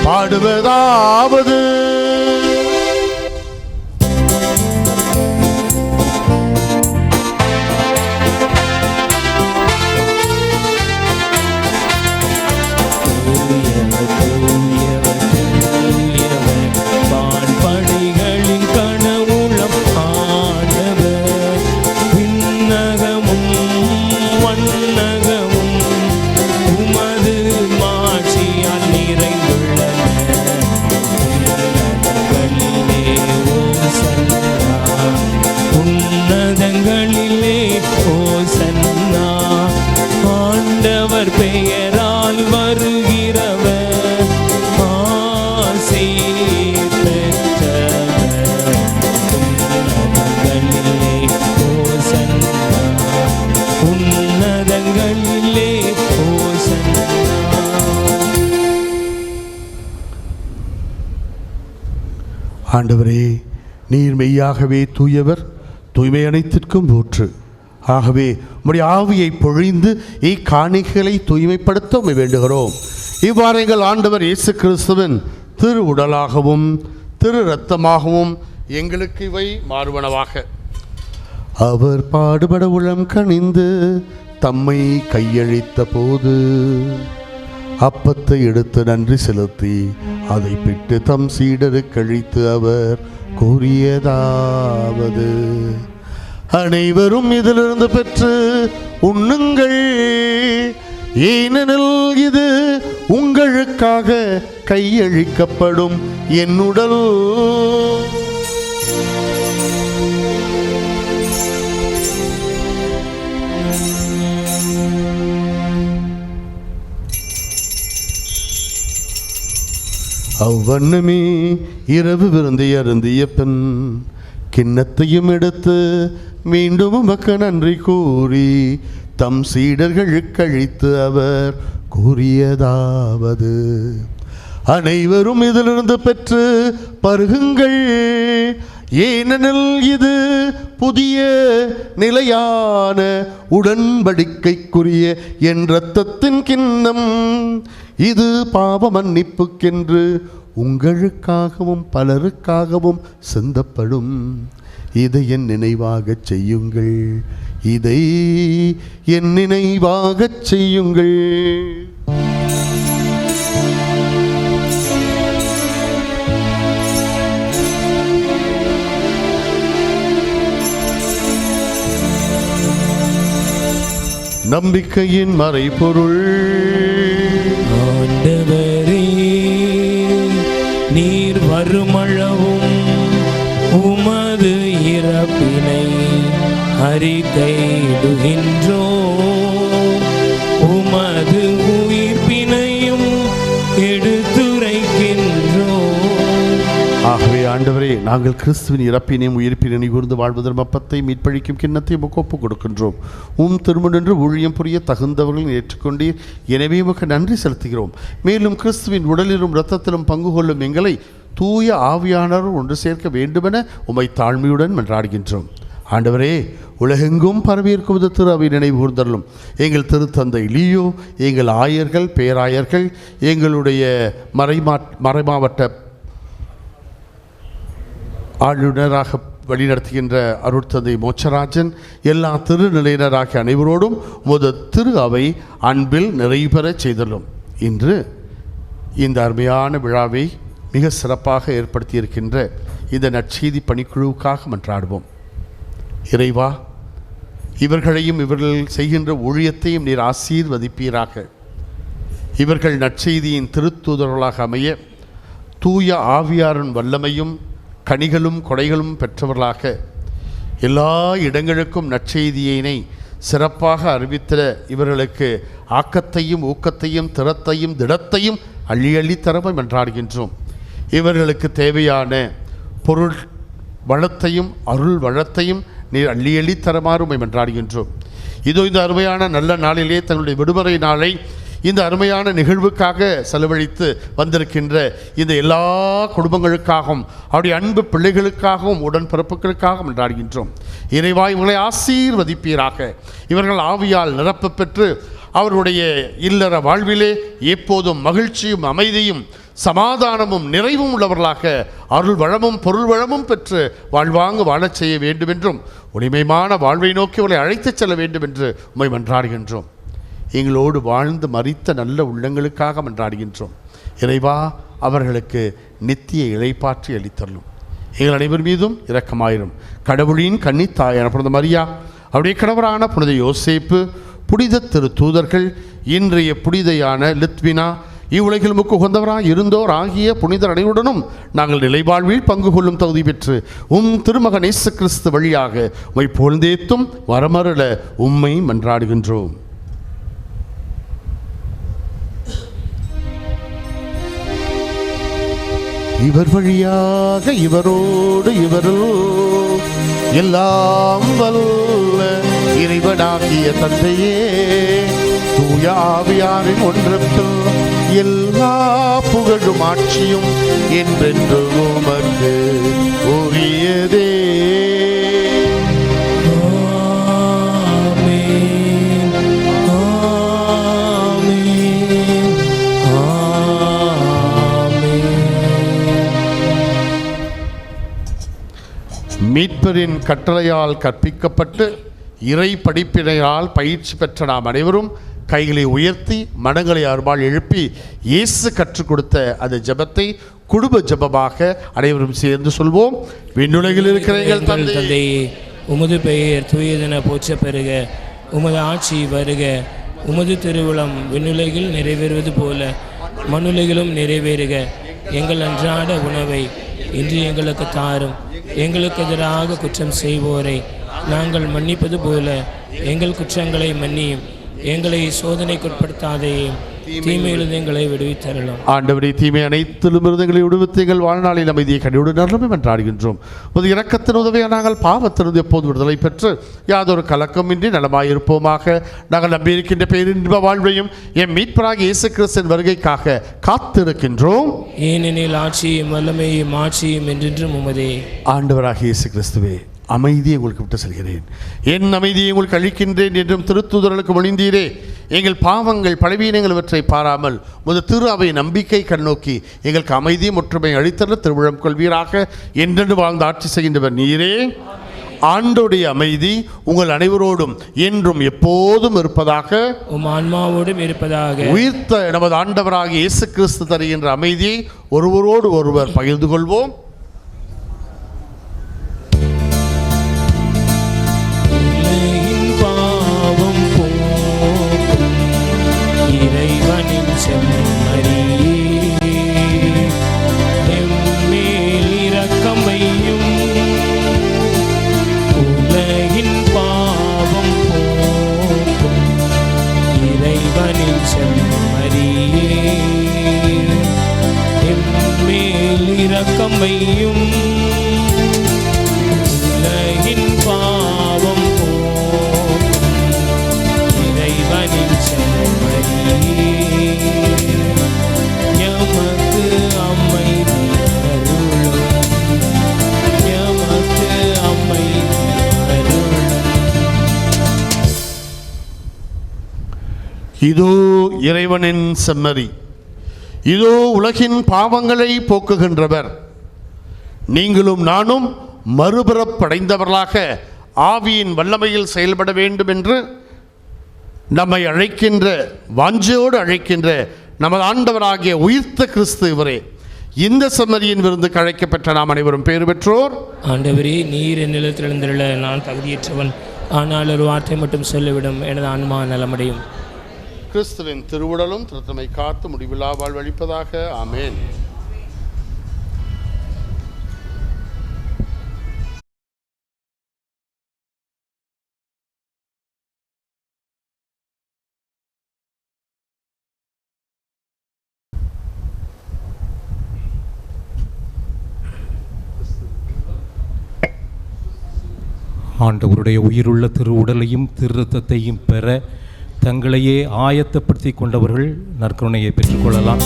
பாடுவதாவது: பெயரால் வருகிறவர் ஆசி பெற்றவர். உன்னதங்களிலே ஓசன்னா, உன்னதங்களிலே ஓசன்னா. ஆண்டவரே, நீர் மெய்யாகவே தூயவர், தூய்மை அனைத்திற்கும் ஊற்று. ஆகவே உம்முடைய ஆவியை பொழிந்து இக்காணிகளை தூய்மைப்படுத்த உம்மை வேண்டுகிறோம். இவ்வாறு எங்கள் ஆண்டவர் இயேசு கிறிஸ்துவின் திரு உடலாகவும் திரு இரத்தமாகவும் எங்களுக்கு இவை மாறுவனவாக. அவர் பாடுபட உளம் கனிந்து தம்மை கையளித்த போது அப்பத்தை எடுத்து நன்றி செலுத்தி அதை பிட்டு தம் சீடருக்கு அளித்து அவர் கூறியதாவது: அனைவரும் இதிலிருந்து பெற்று உண்ணுங்கள், ஏனெனில் இது உங்களுக்காக கையளிக்கப்படும் என் உடல். அவ்வண்ணமே இரவு விருந்தை அருந்திய பின் கிண்ணத்தையும் எடுத்து மீண்டும் உமக்கு நன்றி கூறி தம் சீடர்களுக்கு அளித்து அவர் கூறியதாவது: அனைவரும் இதிலிருந்து பெற்று பருகுங்கள், ஏனெனில் இது புதிய நிலையான உடன்படிக்கைக்குரிய என் இரத்தத்தின் கிண்ணம். இது பாவ மன்னிப்புக்கென்று உங்களுக்காகவும் பலருக்காகவும் சிந்தப்படும். இதை என் நினைவாகச் செய்யுங்கள், இதை என் நினைவாகச் செய்யுங்கள். நம்பிக்கையின் மறைபொருள். ஆண்டவரே, நீர் வருமளவும் உமது இறப்பினை அறிக்கையிடுகின்றோம், உமது உயிர்ப்பினையும் எடுத்துரைக்கின்றோம். ஆகவே ஆண்டவரே, நாங்கள் கிறிஸ்துவின் இறப்பினையும் உயிர்ப்பினை கூர்ந்து வாழ்வதன் அப்பத்தை மீட்பழிக்கும் கிண்ணத்தையும் ஒப்புக் கொடுக்கின்றோம். திருமணன்று ஊழியம் புரிய தகுந்தவர்கள் ஏற்றுக்கொண்டீர். எனவே உமக்கு நன்றி செலுத்துகிறோம். மேலும் கிறிஸ்துவின் உடலிலும் இரத்தத்திலும் பங்கு கொள்ளும் எங்களை தூய ஆவியானவர் ஒன்று சேர்க்க வேண்டுமென உம்மை தாழ்மையுடன் மன்றாடுகின்றோம். ஆண்டவரே, உலகெங்கும் பரவியிருக்கும் திரு அவை நினைவு கூர்ந்தருளும். எங்கள் திருத்தந்தை லியோ, எங்கள் ஆயர்கள், பேராயர்கள், எங்களுடைய மறைமாவட்ட ஆளுநராக வழிநடத்துகின்ற அருட்தந்தை மோட்சராஜன், எல்லா திருநிலையினராகிய அனைவரோடும் உமது திரு அவை அன்பில் நிறைவேறச் செய்தலும். இன்று இந்த அருமையான விழாவை மிக சிறப்பாக ஏற்படுத்தியிருக்கின்ற இந்த நற்செய்தி பணிக்குழுவுக்காக மன்றாடுவோம். இறைவா, இவர்களையும் இவர்கள் செய்கின்ற ஊழியத்தையும் நீர் ஆசீர்வதிப்பீராக. இவர்கள் நற்செய்தியின் திருத்தூதர்களாக அமைய தூய ஆவியாரின் வல்லமையும் கனிகளும் கொடைகளும் பெற்றவர்களாக எல்லா இடங்களுக்கும் நற்செய்தியினை சிறப்பாக அறிவித்திட இவர்களுக்கு ஆக்கத்தையும் ஊக்கத்தையும் திறத்தையும் திடத்தையும் அள்ளி அள்ளி தரவும் என்றாடுகின்றோம். இவர்களுக்கு தேவையான பொருள் வளத்தையும் அருள் வளத்தையும் நீர் அள்ளி அள்ளி தரமாறும் என்றாடுகின்றோம். இதோ இந்த அருமையான நல்ல நாளிலே தன்னுடைய விடுமுறை நாளை இந்த அருமையான நிகழ்வுக்காக செலவழித்து வந்திருக்கின்ற இந்த எல்லா குடும்பங்களுக்காகவும் அவருடைய அன்பு பிள்ளைகளுக்காகவும் உடன்பிறப்புகளுக்காகவும் என்றாடுகின்றோம். இறைவா, இவர்களை ஆசீர்வதிப்பீராக. இவர்கள் ஆவியால் நிரப்ப பெற்று அவர்களுடைய இல்லற வாழ்விலே எப்போதும் மகிழ்ச்சியும் அமைதியும் சமாதானமும் நிறைவும் உள்ளவர்களாக அருள் வளமும் பொருள் வளமும் பெற்று வாழ்வாங்கு வாழச் செய்ய வேண்டும் என்றும் உரிமையான வாழ்வை நோக்கி அவர்களை அழைத்துச் செல்ல வேண்டும் என்று உம்மை மன்றாடுகின்றோம். எங்களோடு வாழ்ந்து மரித்த நல்ல உள்ளங்களுக்காக மன்றாடுகின்றோம். இறைவா, அவர்களுக்கு நித்திய இளைப்பாற்றி அளித்தரலும். எங்கள் அனைவர் மீதும் இரக்கமாயிரும். கடவுளின் கன்னித்தாயான புனித மரியா, அவருடைய கணவரான புனித யோசேப்பு, புனித திரு தூதர்கள், இன்றைய புனிதையான லித்வினா, இவ்வுலகில் முக்கு உகந்தவராக இருந்தோர் ஆகிய புனிதர் அனைவருடனும் நாங்கள் நிலைவாழ்வில் பங்கு கொள்ளும் தகுதி பெற்று திருமகன் இயேசு கிறிஸ்து வழியாக உம்மை புகழ்ந்தேத்தும் வரமருள உம்மை மன்றாடுகின்றோம். இவர் வழியாக இவரோடு இவரில் எல்லாம் வல்ல இறைவனாகிய தந்தையே, தூய ஆவியாரின் ஒன்றத்தில் எல்லா புகழும் ஆட்சியும் என்றென்று உமக்கு உரியதே. மீட்பரின் கட்டளையால் கற்பிக்கப்பட்டு இறை படிப்பினையால் பயிற்சி பெற்ற நாம் அனைவரும் கைகளை உயர்த்தி மனங்களை அருமால் எழுப்பி இயேசு கற்றுக் கொடுத்த அந்த ஜெபத்தை குடும்ப ஜெபமாக அனைவரும் சேர்ந்து சொல்வோம். விண்ணுலகில் இருக்கிற எங்கள் தந்தையே, உமது பெயர் தூயதென போற்ற பெறுக. உமது ஆட்சி வருக. உமது திருவுளம் விண்ணுலகில் நிறைவேறுவது போல மண்ணுலகிலும் நிறைவேறுக. எங்கள் அன்றாட உணவை இன்று எங்களுக்கு தாரும். எங்களுக்கு எதிராக குற்றம் செய்வோரை நாங்கள் மன்னிப்பது போல எங்கள் குற்றங்களை மன்னியும். எங்களை சோதனைக்குட்படுத்தாதையும் தீமையிலிருந்து எங்களை விடுவித்தரலாம். ஆண்டவரே, தீமை அனைத்திலும் எங்களை விடுவித்து எங்கள் வாழ்நாளில் அமைதியை கண்டியோடு நலமே என்றாடுகின்றோம். ஒரு இரக்கத்தின் உதவியாக நாங்கள் பாவத்திலிருந்து எப்போது விடுதலை பெற்று யாதொரு கலக்கமின்றி நலமாயிருப்போமாக. நாங்கள் நம்பியிருக்கின்ற பேரின்ப வாழ்வையும் என் மீட்பராக இயேசு கிறிஸ்துவின் வருகைக்காக காத்திருக்கின்றோம். ஏனெனில் ஆட்சியும் வல்லமையும் ஆட்சியும் என்றென்றும் உமதே. ஆண்டவராக இயேசு கிறிஸ்துவே, அமைதியை உங்களுக்கு விட்டு செல்கிறேன், என் அமைதியை உங்களுக்கு அளிக்கின்றேன் என்றும் திருத்தூதர்களுக்கு மொழிந்தீரே. எங்கள் பாவங்கள் பலவீனங்கள் இவற்றை பாராமல் முத திரு அவை நம்பிக்கை கண்ணோக்கி எங்களுக்கு அமைதியும் ஒற்றுமை அளித்தர திருவிழம் கொள்வீராக. என்றென்று வாழ்ந்து ஆட்சி செய்கின்றவர் நீரே. ஆண்டோடைய அமைதி உங்கள் அனைவரோடும் என்றும் எப்போதும் இருப்பதாக, உம் ஆன்மாவோடும் இருப்பதாக. உயிர்த்த நமது ஆண்டவராக இயேசு கிறிஸ்து தருகின்ற அமைதியை ஒருவரோடு ஒருவர் பகிர்ந்து கொள்வோம். இரக்கமையும் உலகின் பாவம் போக்கும் இறைவனின் செம்மறியே, எமக்கு அமைதி அருளும், எமக்கு அமைதி அருளும். இதோ இறைவனின் செம்மறி, இதோ உலகின் பாவங்களை போக்குகின்றவர். நீங்களும் நானும் மறுபிறப்படைந்தவர்களாக ஆவியின் வல்லமையில் செயல்பட வேண்டும் என்று நம்மை அழைக்கின்ற, வாஞ்சையோடு அழைக்கின்ற நமது ஆண்டவராகிய உயிர்த்த கிறிஸ்து இவரே. இந்த செம்மறியின் விருந்துக்கு அழைக்கப்பட்ட நாம் அனைவரும் பேறு பெற்றோர். ஆண்டவரே, நீர் என் நிலத்தில் எழுந்துள்ள நான் தகுதியற்றவன், ஆனால் ஒரு வார்த்தை மட்டும் சொல்லிவிடும், எனது ஆன்மா நலமடையும். கிறிஸ்துவின் திருவுடலும் திருத்தமை காத்து முடிவில்லா வாழ்வளிப்பதாக. ஆமேன். ஆண்டவருடைய உயிருள்ள திருவுடலையும் திருரத்தத்தையும் பெற தங்களையே ஆயத்தப்படுத்தி கொண்டவர்கள் நற்கருணையை பெற்றுக்கொள்ளலாம்.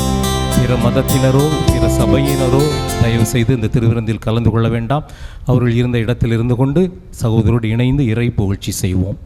பிற மதத்தினரோ பிற சபையினரோ தயவு செய்து இந்த திருவிருந்தில் கலந்து கொள்ள வேண்டாம். அவர்கள் இருந்த இடத்தில் இருந்து கொண்டு சகோதரோடு இணைந்து இறை புகழ்ச்சி செய்வோம்.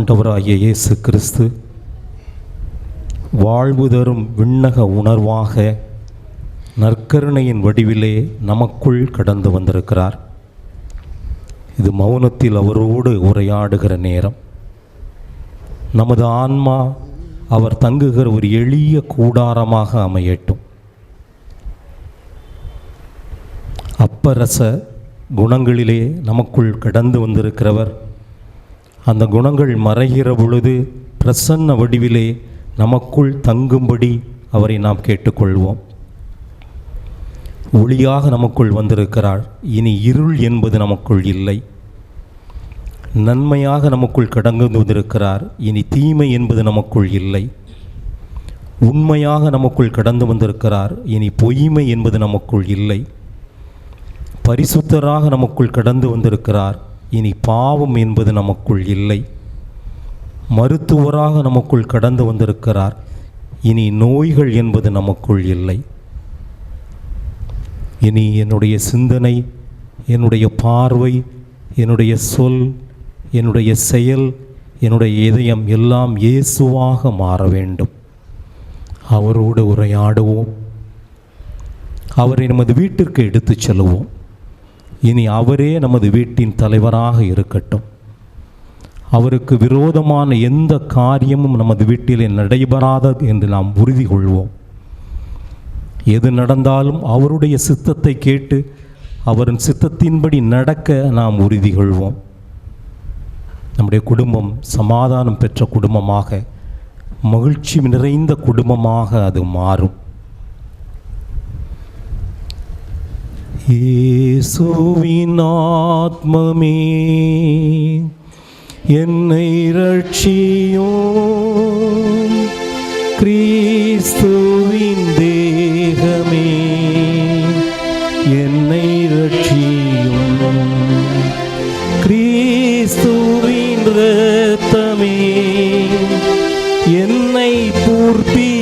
ஆண்டவராகிய இயேசு கிறிஸ்து வாழ்வு தரும் விண்ணக உணர்வாக நற்கருணையின் வடிவிலே நமக்குள் கடந்து வந்திருக்கிறார். இது மௌனத்தில் அவரோடு உரையாடுகிற நேரம். நமது ஆன்மா அவர் தங்குகிற ஒரு எளிய கூடாரமாக அமையட்டும். அப்பரச குணங்களிலே நமக்குள் கடந்து வந்திருக்கிறவர் அந்த குணங்கள் மறைகிற பொழுது பிரசன்ன வடிவிலே நமக்குள் தங்கும்படி அவரை நாம் கேட்டுக்கொள்வோம். ஒளியாக நமக்குள் வந்திருக்கிறார். இனி இருள் என்பது நமக்குள் இல்லை. நன்மையாக நமக்குள் கடந்து வந்திருக்கிறார். இனி தீமை என்பது நமக்குள் இல்லை. உண்மையாக நமக்குள் கடந்து வந்திருக்கிறார். இனி பொய்மை என்பது நமக்குள் இல்லை. பரிசுத்தராக நமக்குள் கடந்து வந்திருக்கிறார். இனி பாவம் என்பது நமக்குள் இல்லை. மருத்துவராக நமக்குள் கடந்து வந்திருக்கிறார். இனி நோய்கள் என்பது நமக்குள் இல்லை. இனி என்னுடைய சிந்தனை, என்னுடைய பார்வை, என்னுடைய சொல், என்னுடைய செயல், என்னுடைய இதயம் எல்லாம் இயேசுவாக மாற வேண்டும். அவரோடு உரையாடுவோம். அவரை நமது வீட்டிற்கு எடுத்துச் செல்லுவோம். இனி அவரே நமது வீட்டின் தலைவராக இருக்கட்டும். அவருக்கு விரோதமான எந்த காரியமும் நமது வீட்டிலே நடைபெறாதது என்று நாம் உறுதி கொள்வோம். எது நடந்தாலும் அவருடைய சித்தத்தை கேட்டு அவரின் சித்தத்தின்படி நடக்க நாம் உறுதி கொள்வோம். நம்முடைய குடும்பம் சமாதானம் பெற்ற குடும்பமாக, மகிழ்ச்சி நிறைந்த குடும்பமாக அது மாறும். இயேசுவின் ஆத்மமே என்னை ரட்சியும், கிறிஸ்துவின் தேகமே என்னை ரட்சியும், கிறிஸ்துவின் இரத்தமே என்னை பூர்த்தி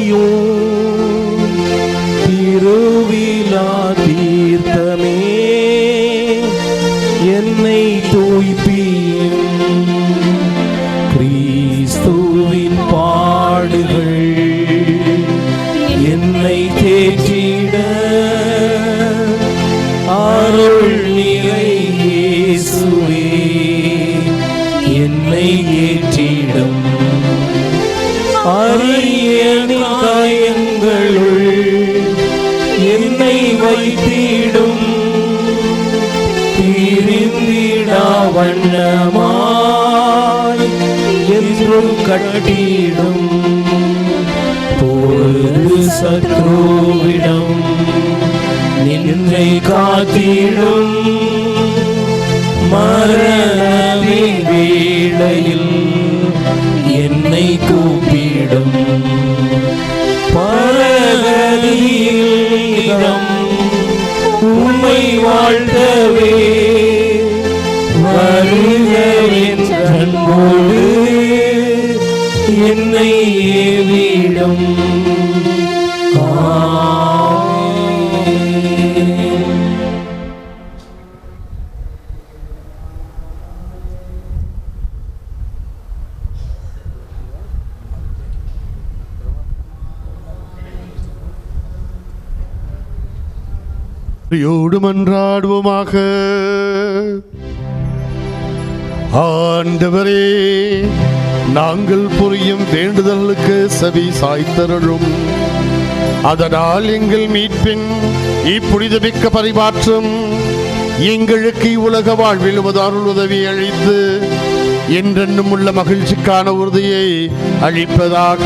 இயேசுவே என்னை ஏற்றிடும் அரிய காயங்களுள் என்னை வைத்திடும் பிரிந்திடா வண்ணமாய் என்றும் கட்டிடும் பொழுது சத்ருவிடம் நின்றை காத்திடும் மரணமின் வேளையில் என்னை கூப்பிடும் பரகதியிடம் உம்மை வாழ்த்தவே வருகிறேன் அன்போடு என்னை ஏவிடும். யோடு மன்றாடுவோமாக. ஆண்டவரே, நாங்கள் புரியும் வேண்டுதலுக்கு செவி சாய்த்தருளும். அதனால் எங்கள் மீட்பின் இப்புனிதமிக்க பரிமாற்றம் எங்களுக்கு இவ்வுலக வாழ்வில் அருள் உதவி அளித்து என்றென்னும் உள்ள மகிழ்ச்சிக்கான உறுதியை அளிப்பதாக.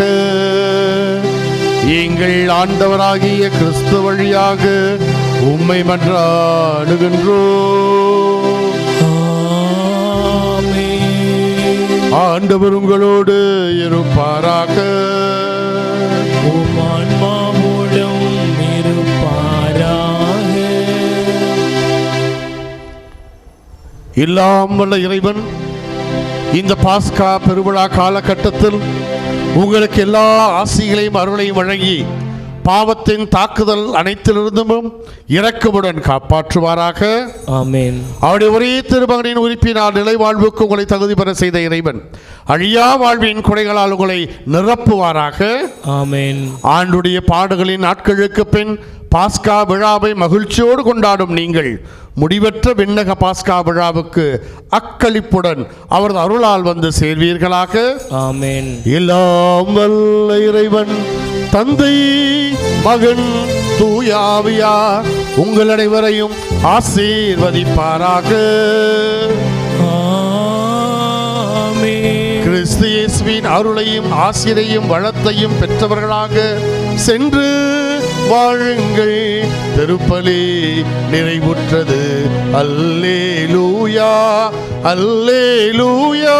எங்கள் ஆண்டவராகிய கிறிஸ்து வழியாக உம்மை மன்றாடுகின்றோம். ஆண்டவர் உங்களோடு இருப்பாராக. உம் ஆன்மாவோடும் இருப்பாராக. எல்லாம் வல்ல இறைவன் இந்த பாஸ்கா பெருவிழா காலகட்டத்தில் உங்களுக்கு எல்லா ஆசிகளையும் அருளையும் வழங்கி பாவத்தின் தாக்குதல் அனைத்திலிருந்தும் இரக்கமுடன் காப்பாற்றுவாராக. ஆமென். அவருடைய ஒரே திருமகனின் உறுப்பினால் நிலை வாழ்வுக்கு உங்களை தகுதி பெற செய்த இறைவன் அழியா வாழ்வின் குறைகளால் உங்களை நிரப்புவாராக. ஆமென். ஆண்டுடைய பாடுகளின் நாட்களுக்கு பின் பாஸ்கா விழாவை மகிழ்ச்சியோடு கொண்டாடும் நீங்கள் முடிவற்ற விண்ணக பாஸ்கா விழாவுக்கு அக்களிப்புடன் அவரது அருளால் வந்து சேர்வீர்களாக. ஆமென். எல்லாம் வல்ல இறைவன் தந்தை, மகன், தூய ஆவியார் உங்கள் அனைவரையும் ஆசீர்வதிப்பாராக. ஆமென். கிறிஸ்து இயேசுவின் அருளையும் ஆசிரையும் வளத்தையும் பெற்றவர்களாக சென்று வாழுங்கள். திருப்பலி நிறைவுற்றது. அல்லேலூயா, அல்லேலூயா.